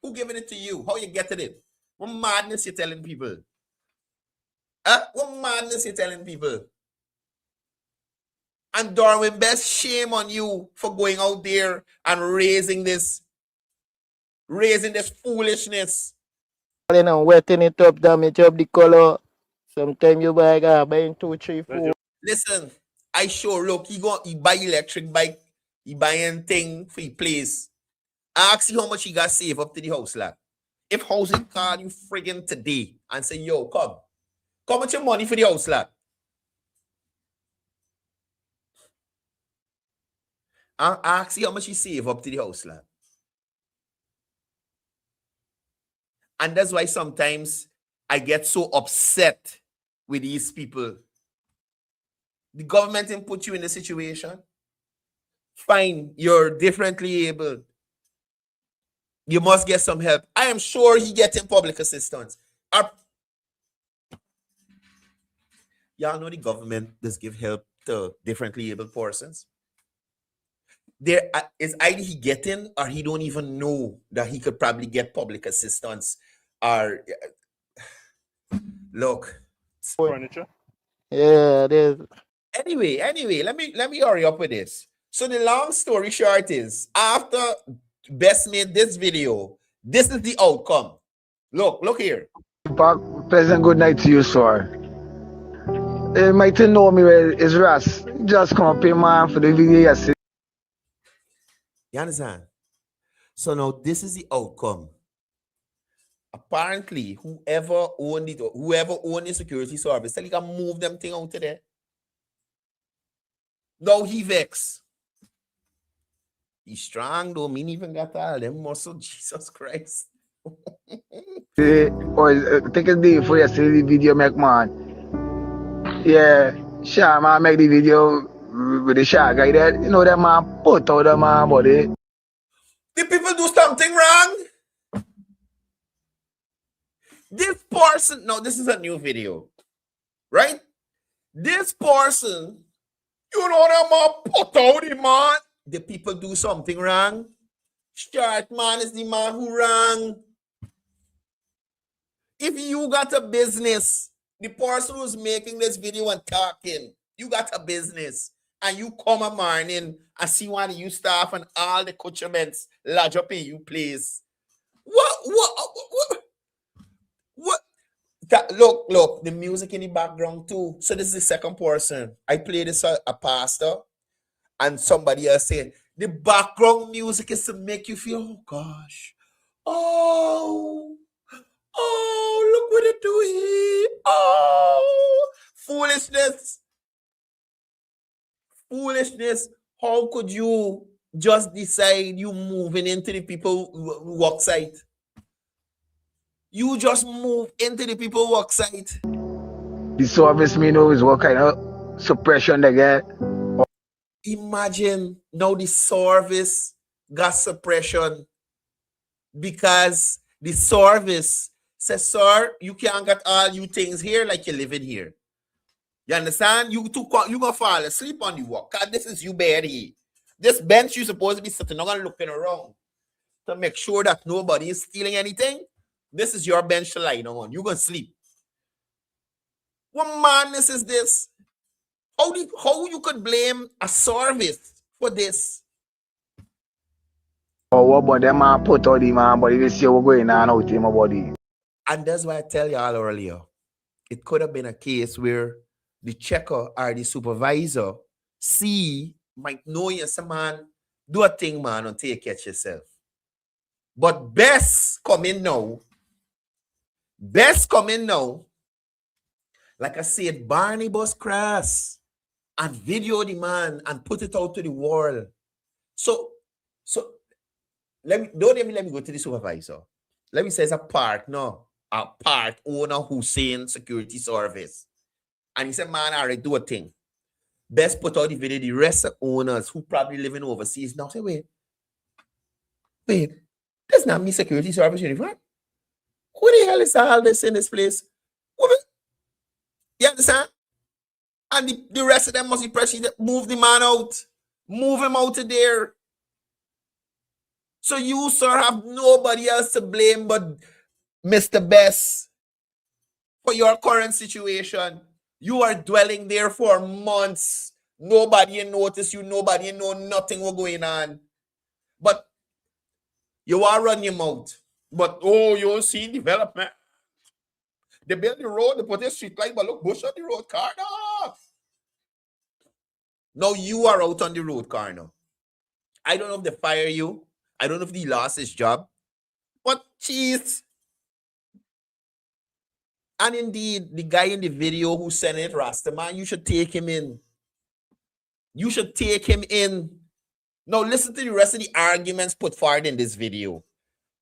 Who giving it to you? How you getting it? What madness you telling people? What madness you telling people? And Darwin Best, shame on you for going out there and raising this foolishness. And wetting it up, damage up the color. Sometimes you buying 2, 3, 4. Listen, I sure look, he buy electric bike, he buying thing for his place. Ask you how much he got save up to the house, lad. If housing call you friggin' today and say, yo, come with your money for the house, lad. Ask you how much he save up to the house, lad. And that's why sometimes I get so upset with these people. The government didn't put you in the situation. Fine, you're differently able. You must get some help. I am sure he getting public assistance. Y'all know the government does give help to differently able persons. There is either he getting or he don't even know that he could probably get public assistance. Or look, Furniture. Yeah, it is. Anyway, let me hurry up with this. So the long story short is, after Best made this video, this is the outcome. Look here. Back, pleasant good night to you, sir. You might know me well, it's Ras. Just come up here, man, for the video yesterday. You understand? So now this is the outcome. Apparently, whoever owned the security service, tell you can move them thing out of there. Now he vex. He's strong though. Me even got all them muscle. Jesus Christ. Or take a day for yesterday the video make man. Yeah, sure man make the video with the shark guy there. You know that man put out the man body. Did people do something wrong? This person, no, this is a new video, right? This person, you know that man put out the man. Did people do something wrong? Short man is the man who wrong. If you got a business, the person who's making this video and talking, you got a business, and you come a morning and see one of you staff and all the accoutrements lodge up in you place. What? Look, the music in the background too. So this is the second person. I play this a pastor, and somebody else saying the background music is to make you feel, oh gosh, oh, look what it do here. Oh, foolishness. How could you just decide you moving into the people work site? You just move into the people work site. The service me know is what kind of suppression they get. Imagine now the service got suppression because the service says, sir, you can't get all you things here like you're living here. You understand? You gonna fall asleep on the walk. This is you bed here. This bench you supposed to be sitting on and looking around to make sure that nobody is stealing anything. This is your bench to lie down on. You're gonna sleep. What madness is this? How you could blame a service for this? Oh, what about them man put out the man body? They see what's going on out in my body. And that's why I tell you all earlier. It could have been a case where the checker or the supervisor might know you say, man, do a thing, man, until you catch yourself. But best come in now. Like I said, Barney Bus Crass and video the man and put it out to the world. So let me go to the supervisor. Let me say it's a part owner Hussein Security Service. And he said, man, all right, do a thing. Best put out the video. The rest of owners who probably living overseas now say, wait, that's not me security service uniform. Who the hell is all this in this place? You understand? And the rest of them must be pressured to move the man out. Move him out of there. So you, sir, have nobody else to blame but Mr. Best for your current situation. You are dwelling there for months. Nobody noticed you. Nobody know nothing was going on. But you are running your mouth. But, you see development. They build the road, they put a street light, but look, bush on the road, car now. Now you are out on the road, car now. I don't know if they fire you. I don't know if he lost his job. But, jeez. And indeed, the guy in the video who sent it, Rastaman, you should take him in. You should take him in. Now, listen to the rest of the arguments put forward in this video.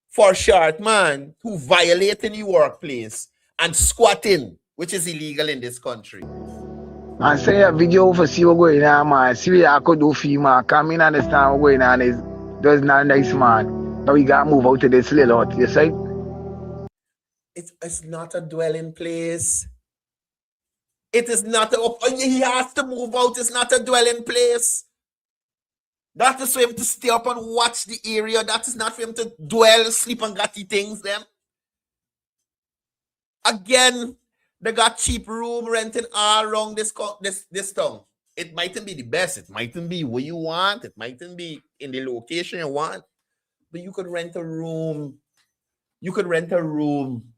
For short man who violated the workplace and squatting, which is illegal in this country. And say a video for see what's going on, man. See what I could do for you, man. Come in and understand what's going on is does not nice, man. Now we got to move out to this little hut, you see? It's not a dwelling place. It is not he has to move out. It's not a dwelling place. That is for him to stay up and watch the area. That is not for him to dwell, sleep, and got the things, them. Again, they got cheap room renting all around this town. It mightn't be the best. It mightn't be where you want. It mightn't be in the location you want. But you could rent a room. You could rent a room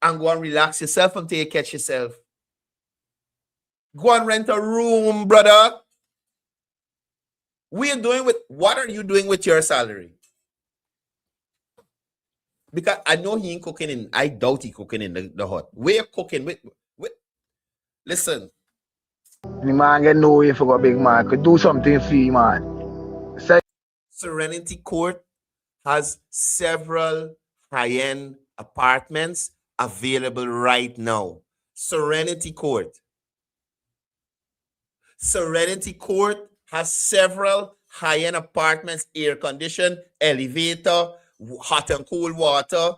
and go and relax yourself until you catch yourself. Go and rent a room, brother. What are you doing with your salary? Because I know he ain't cooking in, I doubt he cooking in the hut. We're cooking with listen. The man get no way for a big man. Could do something for you, man. Serenity Court has several high-end apartments available right now. Serenity Court. Serenity Court has several high-end apartments, air-conditioned, elevator, hot and cold water,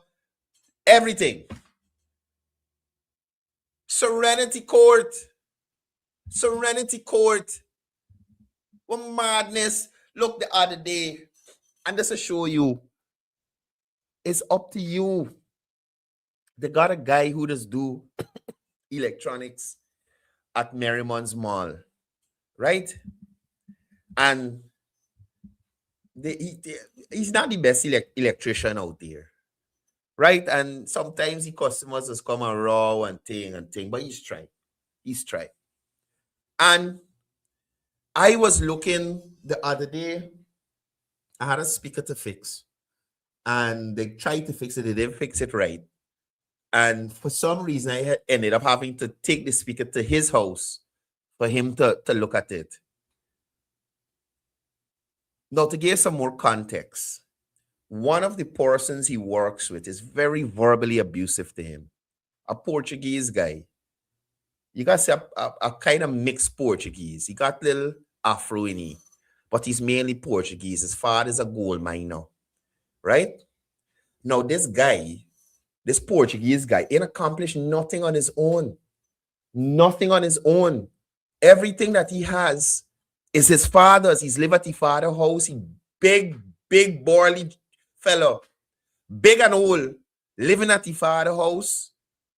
everything. Serenity Court. Serenity Court. What madness. Look, the other day, and just to show you, it's up to you. They got a guy who does do electronics at Merriman's Mall, right? And he's not the best electrician out there, right? And sometimes the customers just come and raw and thing, but he's tried. He's tried. And I was looking the other day, I had a speaker to fix, and they tried to fix it, they didn't fix it right. And for some reason, I ended up having to take the speaker to his house for him to look at it. Now, to give some more context, one of the persons he works with is very verbally abusive to him. A Portuguese guy. You got to see a kind of mixed Portuguese. He got little Afro in him, but he's mainly Portuguese. His father's a gold miner, right? Now, this guy, this Portuguese guy, ain't accomplished nothing on his own. Nothing on his own. Everything that he has is his father's. He's live at the father's house. He big, burly fellow. Big and old. Living at the father's house.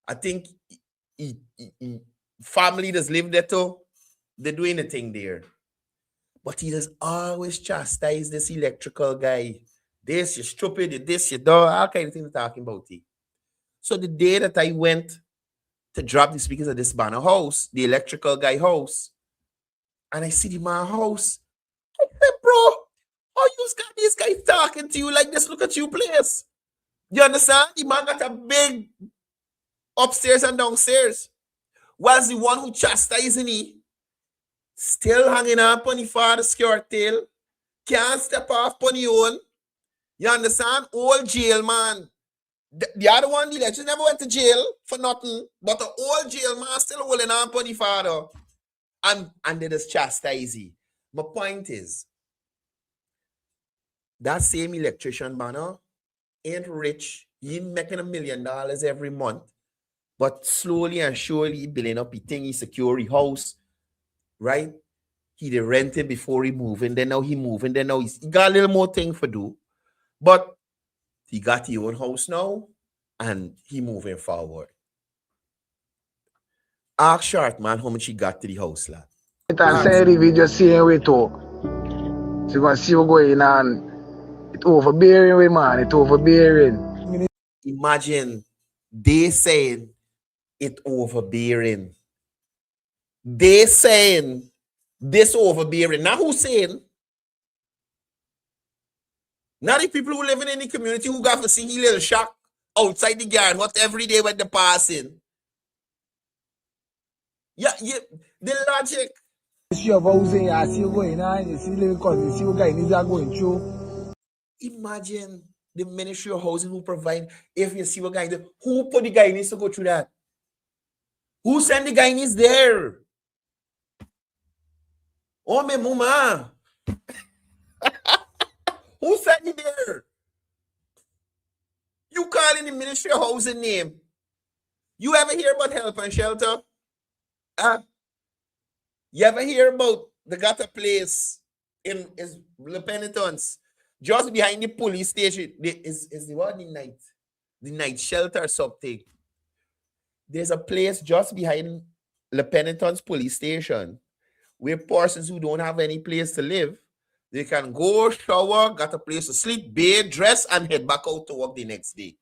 I think he family does live there too. They're doing a thing there. But he does always chastise this electrical guy. This, you're stupid, this, you don't, all kind of things they're talking about it. So the day that I went to drop the speakers at this banner house, the electrical guy house, and I see the man house, I said, bro, how you got these guys talking to you like this? Look at you, place. You understand? The man got a big upstairs and downstairs. Whilst the one who chastising he still hanging up on the father's skirt tail, can't step off on your own. You understand? Old jail man. The other one, the electrician never went to jail for nothing, but the old jail man still holding on on the father. And they just chastise him. My point is, that same electrician banner ain't rich. He ain't making $1 million every month. But slowly and surely he building up, he think he secure his house, right? He did rent it before he moving. Then now he moving. Then now he got a little more thing for do. But he got his own house now and he moving forward. Ask Short man how much he got to the house, lad. I said if you just seeing we talk. So you're gonna see what's going on. It's overbearing way, man. It's overbearing. Imagine they saying it overbearing. They saying this overbearing. Now who's saying? Not the people who living in the community who got to see a little shock outside the yard, what every day when they're passing. Yeah, the logic. You have housing, you see what's going on, you see living costs, you see what guys are going through. Imagine the Ministry of Housing who provide, if you see what guys do, who put the guy needs to go through that? Who send the guy needs there? Oh, my mama. Who sent you there? You calling the Ministry of Housing name. You ever hear about help and shelter? You ever hear about they got a place in Le Penitence just behind the police station? Is the what the night shelter or something? There's a place just behind Le Penitence police station where persons who don't have any place to live, they can go shower, got a place to sleep, bathe, dress, and head back out to work the next day.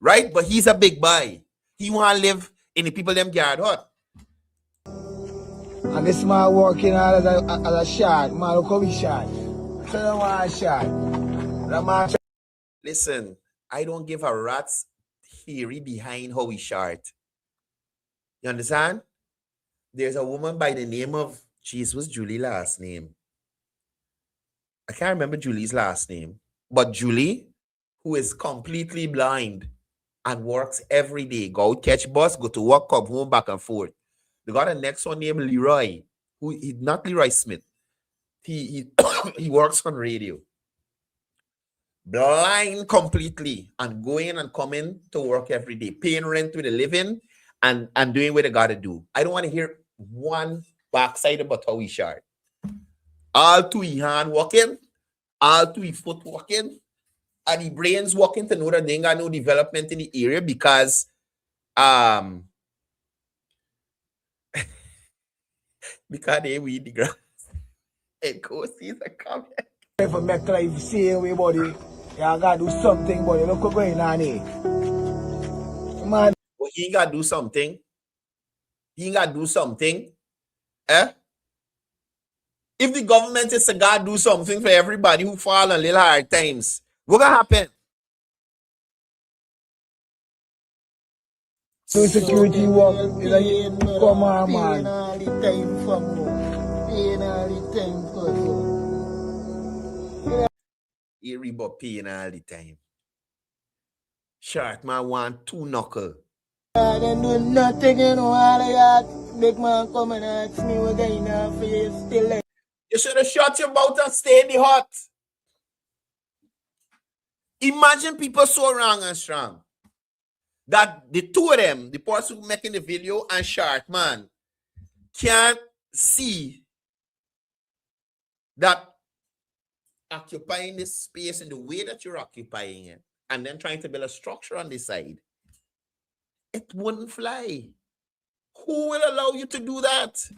right? But he's a big boy. He want to live in the people them yard hut. And this man working hard as a shot. Man, look how he shot. So the man shot. The man shot. Listen, I don't give a rat's theory behind how he shot. You understand? There's a woman by the name of, geez, what's Julie's last name? I can't remember Julie's last name. But Julie, who is completely blind and works every day, go out, catch bus, go to work, come home, back and forth. They got a next one named Leroy, who is not Leroy Smith. He he works on radio. Blind completely and going and coming to work every day, paying rent with a living and doing what they gotta do. I don't want to hear one backside about how he shot. All to his hand walking, all to his foot walking, and his brains walking to know that they ain't got no development in the area because because they weed the grass. It goes, he's a comment. If I make life see we body, you gotta do something, buddy. Look what's going on here. Man. Well, he ain't gotta do something. He ain't gotta do something. Eh? If the government is to gotta do something for everybody who fall on little hard times, what gonna happen? So security work is like, come on, man. All the time for more. Paying all the time for more. He about paying all the time. Short man want 2 knuckle. I don't do nothing, you know, all of that. Big man come and ask me what I know for you still like. You should have shut your mouth and stay in the hut. Imagine people so wrong and strong that the two of them, the person who making the video and Shark Man, can't see that occupying this space in the way that you're occupying it and then trying to build a structure on the side. It wouldn't fly. Who will allow you to do that?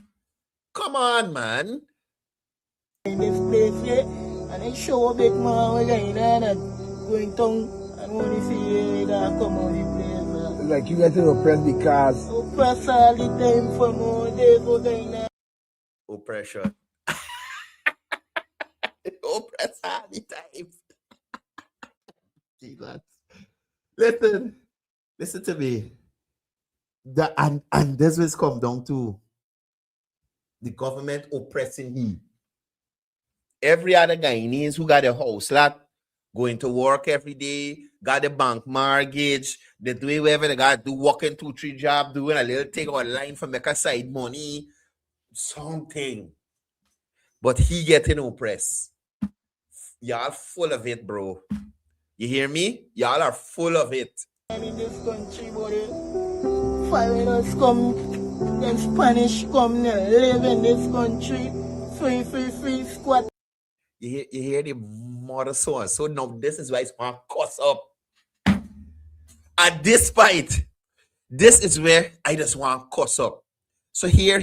Come on, man. In this place here, and I show a big man we're going on and going down and want to see that come on the place. It's like you get to oppress because Oppress all the time for more days we're going on. Oppression. Oppress all the time. Jesus. Listen to me. And this will come down to the government oppressing him. Every other Guyanese who got a house lot, going to work every day, got a bank mortgage, they do whatever they got to do, working 2-3 jobs, doing a little thing online for make a side money, something. But he getting oppressed. Y'all full of it, bro. You hear me? Y'all are full of it. In this country, buddy, foreigners come, then Spanish come, they live in this country, free squat. You hear the mother so and so. Now this is why it's going to cuss up. At this point, this is where I just want to cuss up. So here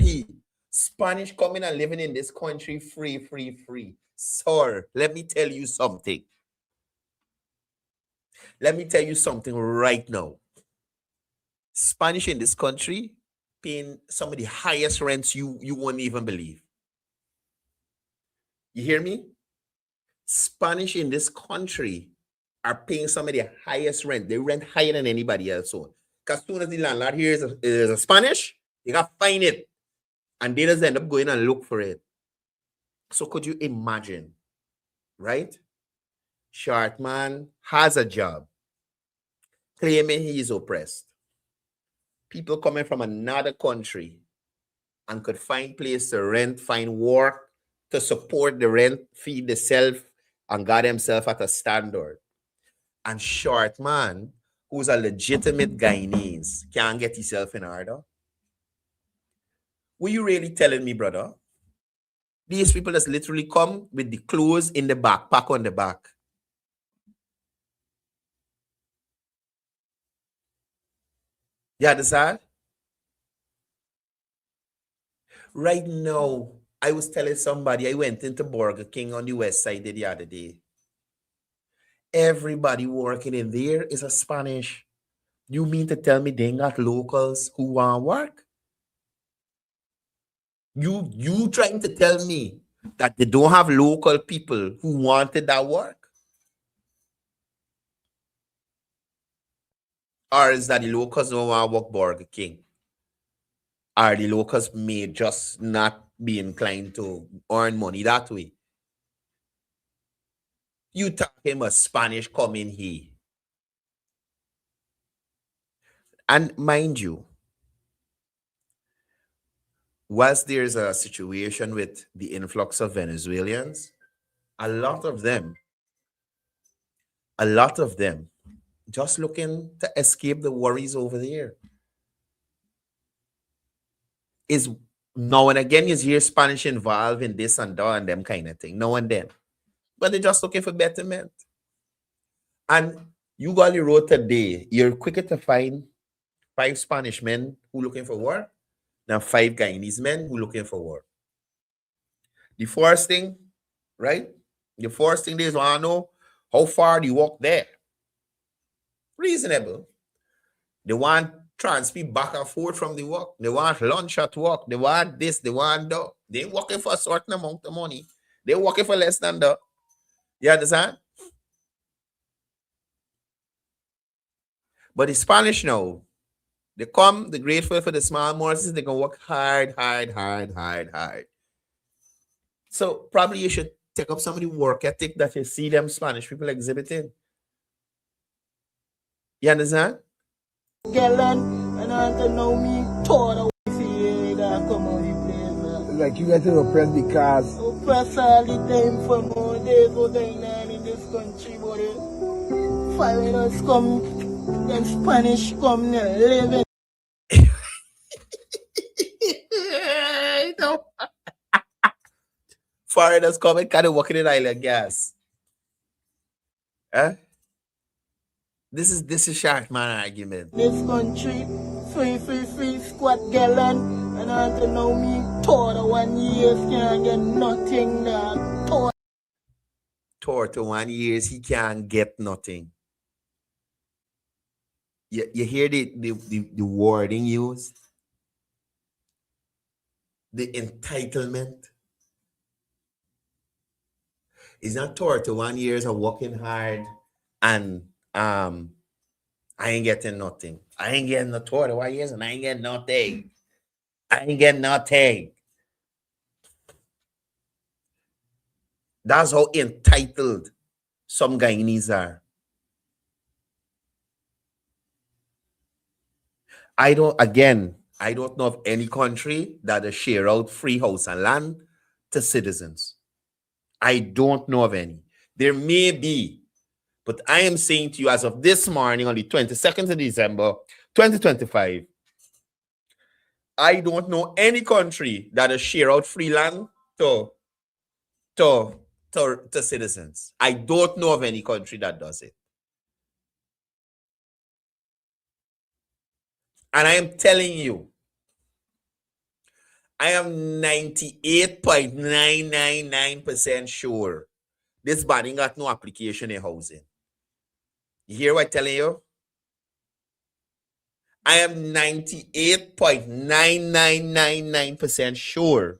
Spanish coming and living in this country free. Sir, let me tell you something. Let me tell you something right now. Spanish in this country paying some of the highest rents you won't even believe. You hear me? Spanish in this country are paying some of the highest rent. They rent higher than anybody else. Because as soon as the landlord here is a Spanish, they got to find it. And they just end up going and look for it. So could you imagine, right? Short man has a job, claiming he is oppressed. People coming from another country and could find place to rent, find work to support the rent, feed the self, and got himself at a standard. And short man, who's a legitimate Guyanese, can't get himself in order. Were you really telling me, brother? These people just literally come with the clothes in the backpack on the back. You understand? Right now, I was telling somebody, I went into Burger King on the west side the other day. Everybody working in there is a Spanish. You mean to tell me they ain't got locals who want work? You trying to tell me that they don't have local people who wanted that work? Or is that the locals don't want to work Burger King? Are the locals may just not be inclined to earn money that way? You talking about Spanish coming here. And mind you, whilst there's a situation with the influx of Venezuelans, a lot of them just looking to escape the worries over there. Is now and again you hear Spanish involved in this and that and them kind of thing, now and then. But they're just looking for betterment. And you got the road today, you're quicker to find 5 Spanish men who looking for work than 5 Guyanese men who looking for work. The first thing, right? The first thing they want to know, how far do you walk there? Reasonable. They want transfer back and forth from the work. They want lunch at work. They want this. They want that. They ain't working for a certain amount of money. They're working for less than that. You understand? But the Spanish now, they come, they're grateful for the small morsels. They can work hard. So probably you should take up some of the work ethic that you see them Spanish people exhibiting. You understand? Like you get to oppress because Oppress all the time for more days what going on in this country, buddy. Foreigners come, then Spanish come, they live in. Foreigners come and kind of working in island gas. Huh? This is shark man argument. This country, free, squat gallon, and I don't know me, 1 year can't get nothing now. 1 year he can't get nothing. You hear the wording used? The entitlement. It's not 1 years of working hard and I ain't getting nothing. I ain't getting no 1 years and I ain't getting nothing. That's how entitled some Guyanese are. I don't know of any country that share out free house and land to citizens. I don't know of any. There may be, but I am saying to you as of this morning on the 22nd of December, 2025, I don't know any country that share out free land to citizens. I don't know of any country that does it. And I am telling you, I am 98.999% sure this body got no application in housing. You hear what I'm telling you? I am 98.9999% sure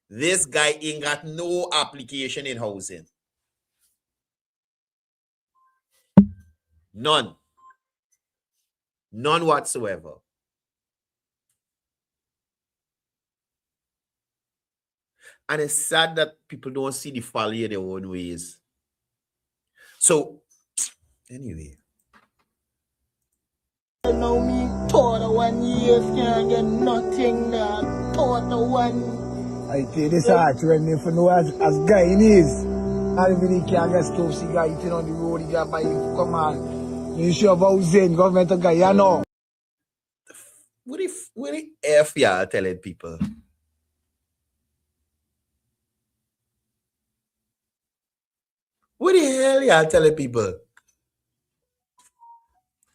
this guy ain't got no application in housing. None whatsoever. And it's sad that people don't see the folly of their own ways. So, anyway. You know me, 1 year can't get nothing now. 1. I tell this hard to me for know as Guyanese. I really can't get stuff cigar eating on the road, you can buy it, come on. You sure about Zen, government of Guyana. What the F y'all telling people? What the hell y'all telling people?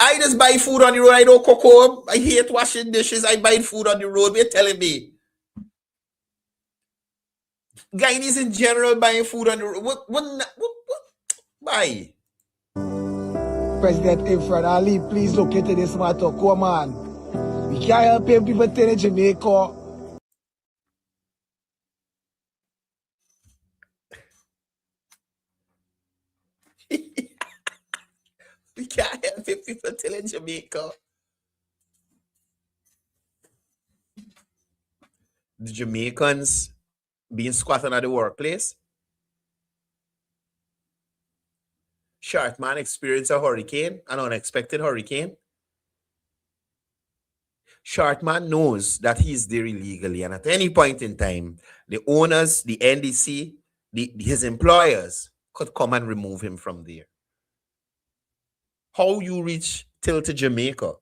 I just buy food on the road. I don't cook home. I hate washing dishes. I buy food on the road. You're telling me? Guyanese in general buying food on the road. What buy? President Infred Ali, please look into this matter. Come on. We can't help him people in Jamaica. We can't help it, people telling Jamaica. The Jamaicans being squatting at the workplace. Short man experienced a hurricane, an unexpected hurricane. Short man knows that he's there illegally, and at any point in time, the owners, the NDC, his employers could come and remove him from there. How you reach till to Jamaica?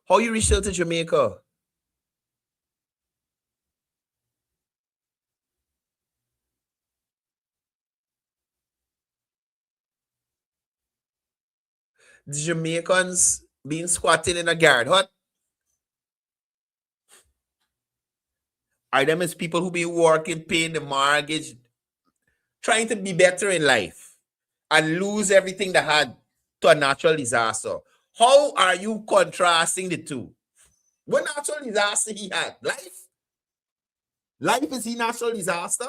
How you reach till to Jamaica? The Jamaicans being squatting in a guard hut? Are them as people who be working, paying the mortgage, trying to be better in life and lose everything they had to a natural disaster? How are you contrasting the two? What natural disaster he had? Life? Life is he natural disaster?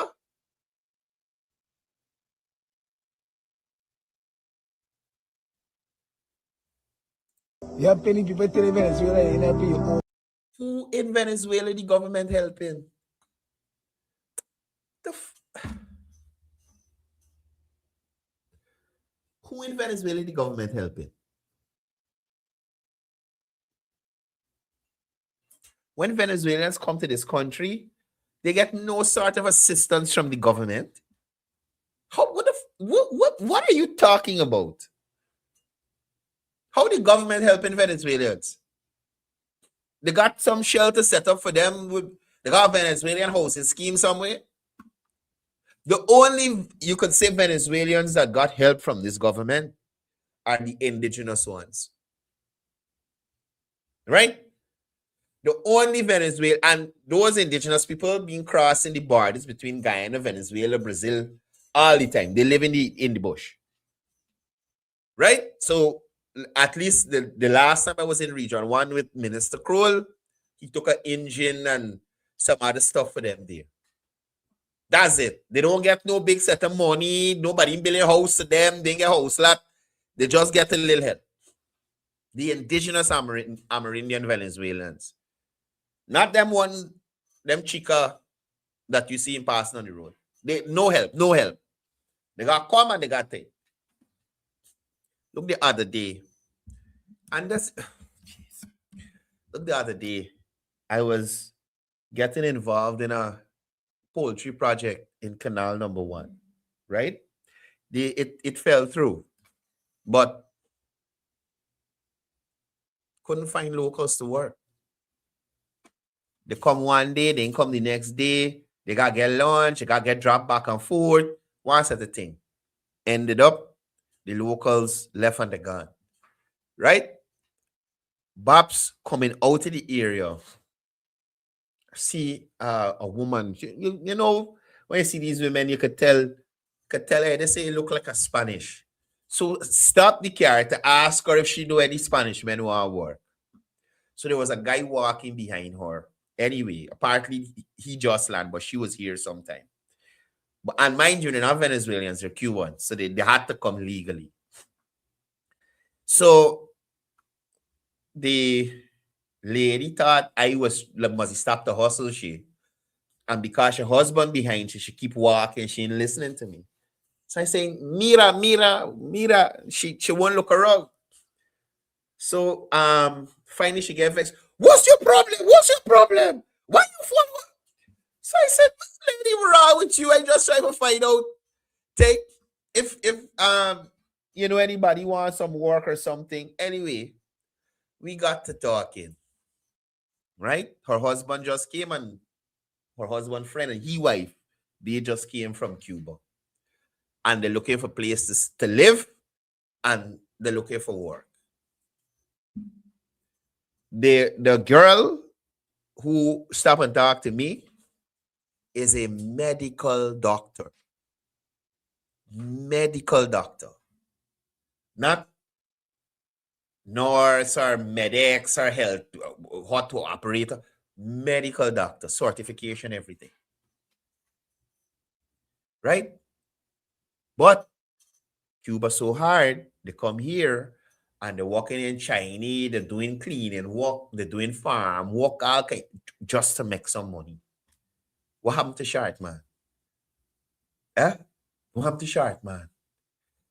You have many people telling Venezuela they not pay. Who in Venezuela the government helping? Who in Venezuela the government helping? When Venezuelans come to this country, they get no sort of assistance from the government. What are you talking about? How the government helping Venezuelans? They got some shelter set up for them. They got a Venezuelan housing scheme somewhere. The only, you could say, Venezuelans that got help from this government are the indigenous ones. Right? The only Venezuela, and those indigenous people being crossing the borders between Guyana, Venezuela, Brazil, all the time. They live in the bush. Right? So at least the last time I was in Region 1 with Minister Kroll, he took an engine and some other stuff for them there. That's it. They don't get no big set of money. Nobody build a house to them. They get a house lot. They just get a little help. The indigenous Amerindian Venezuelans. Not them chica that you see him passing on the road. They no help. They got come and they got take. Look the other day. And that's look the other day. I was getting involved in a poultry project in Canal Number 1. Right? It fell through. But couldn't find locals to work. They come one day, they come the next day. They got to get lunch, they got to get dropped back and forth. One set of thing. Ended up, the locals left on the gun. Right? Babs coming out of the area. See a woman. You know, when you see these women, you could tell her, they say you look like a Spanish. So stop the car to ask her if she know any Spanish men who are work. So there was a guy walking behind her. Anyway, apparently he just landed, but she was here sometime. And mind you, they're not Venezuelans, they're Cubans. So they had to come legally. So the lady thought I must stop the hustle, and because her husband behind she keep walking, she ain't listening to me. So I saying, Mira, she won't look around. So finally she get vexed. What's your problem? Why you fall? So I said, lady, what's wrong with you? I just trying to find out. If you know anybody wants some work or something. Anyway, we got to talking. Right? Her husband just came, and her husband friend and his wife, they just came from Cuba. And they're looking for places to live, and they're looking for work. The girl who stopped and talked to me, is a medical doctor. Medical doctor. Not nurse or medics or health, what to operator. Medical doctor, certification, everything. Right? But Cuba so hard, they come here and they're working in Chinese, they're doing cleaning work, they're doing farm work, all kind, just to make some money. What happened to Shark, man? What happened to Shark, man?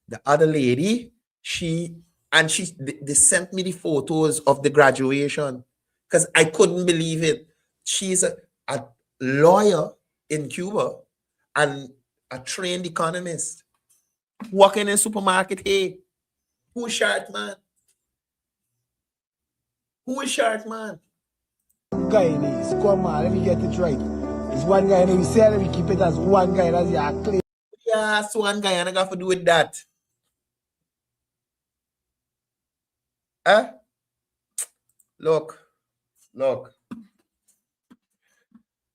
The other lady, they sent me the photos of the graduation because I couldn't believe it. She's a lawyer in Cuba and a trained economist working in supermarket. Hey, who is Shark, man? Who is Shark, man? Guy is, come on, let me get it right. It's one guy, and we say, let me keep it as one guy, that's your claim. Yeah, it's one guy, and I got to do with that. Look.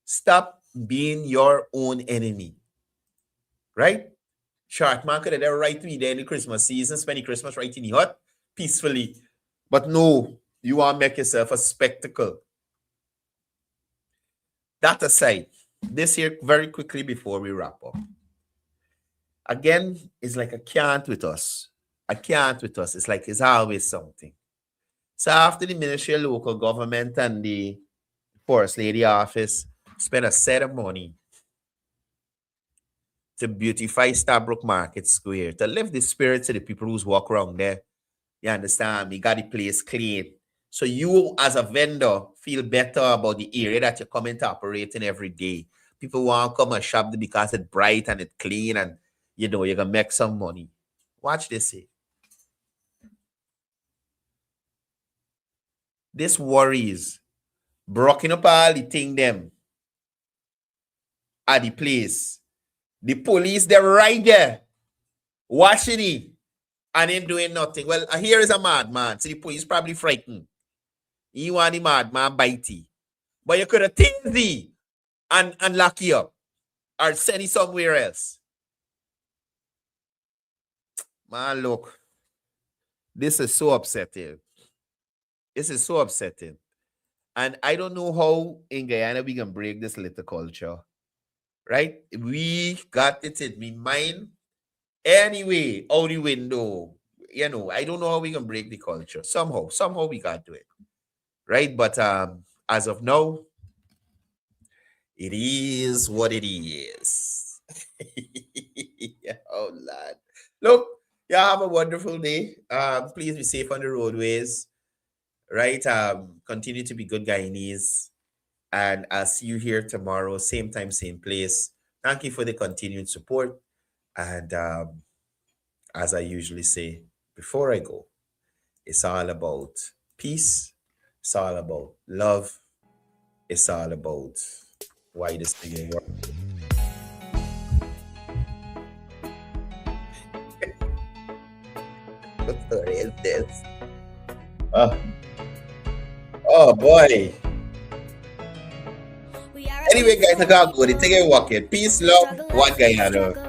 Stop being your own enemy. Right? Shark man could have done right to me there in the Christmas season, spending Christmas right in the hut, peacefully. But no, you want to make yourself a spectacle. That aside, this here very quickly before we wrap up. Again, it's like a can't with us. A can't with us. It's like it's always something. So after the Ministry of Local Government and the Forest Lady Office spent a set of money to beautify Starbrook Market Square, to lift the spirits of the people who's walk around there. You understand? You got the place clean. So you as a vendor feel better about the area that you're coming to operate in every day. People want to come and shop there because it's bright and it's clean and you know you're going to make some money. Watch this here. This worries broken up all the thing them at the place. The police, they're right there watching it and ain't doing nothing. Well, here is a madman. See, the police probably frightened. You want the madman bitey. But you could have taken thee and lock you up or send it somewhere else. Man, look. This is so upsetting. This is so upsetting. And I don't know how in Guyana we can break this little culture. Right? We got it in my mind. Anyway, out the window. You know, I don't know how we can break the culture. Somehow we got to it. Right? But as of now, it is what it is. Oh, lad. Look, you have a wonderful day. Please be safe on the roadways. Right? Continue to be good Guyanese. And I'll see you here tomorrow, same time, same place. Thank you for the continued support. And as I usually say, before I go, it's all about peace. It's all about love. It's all about why this thing work. What the hell is this? Oh boy. Anyway, guys, I gotta go. Take a walk here. Peace, love, one Guyana.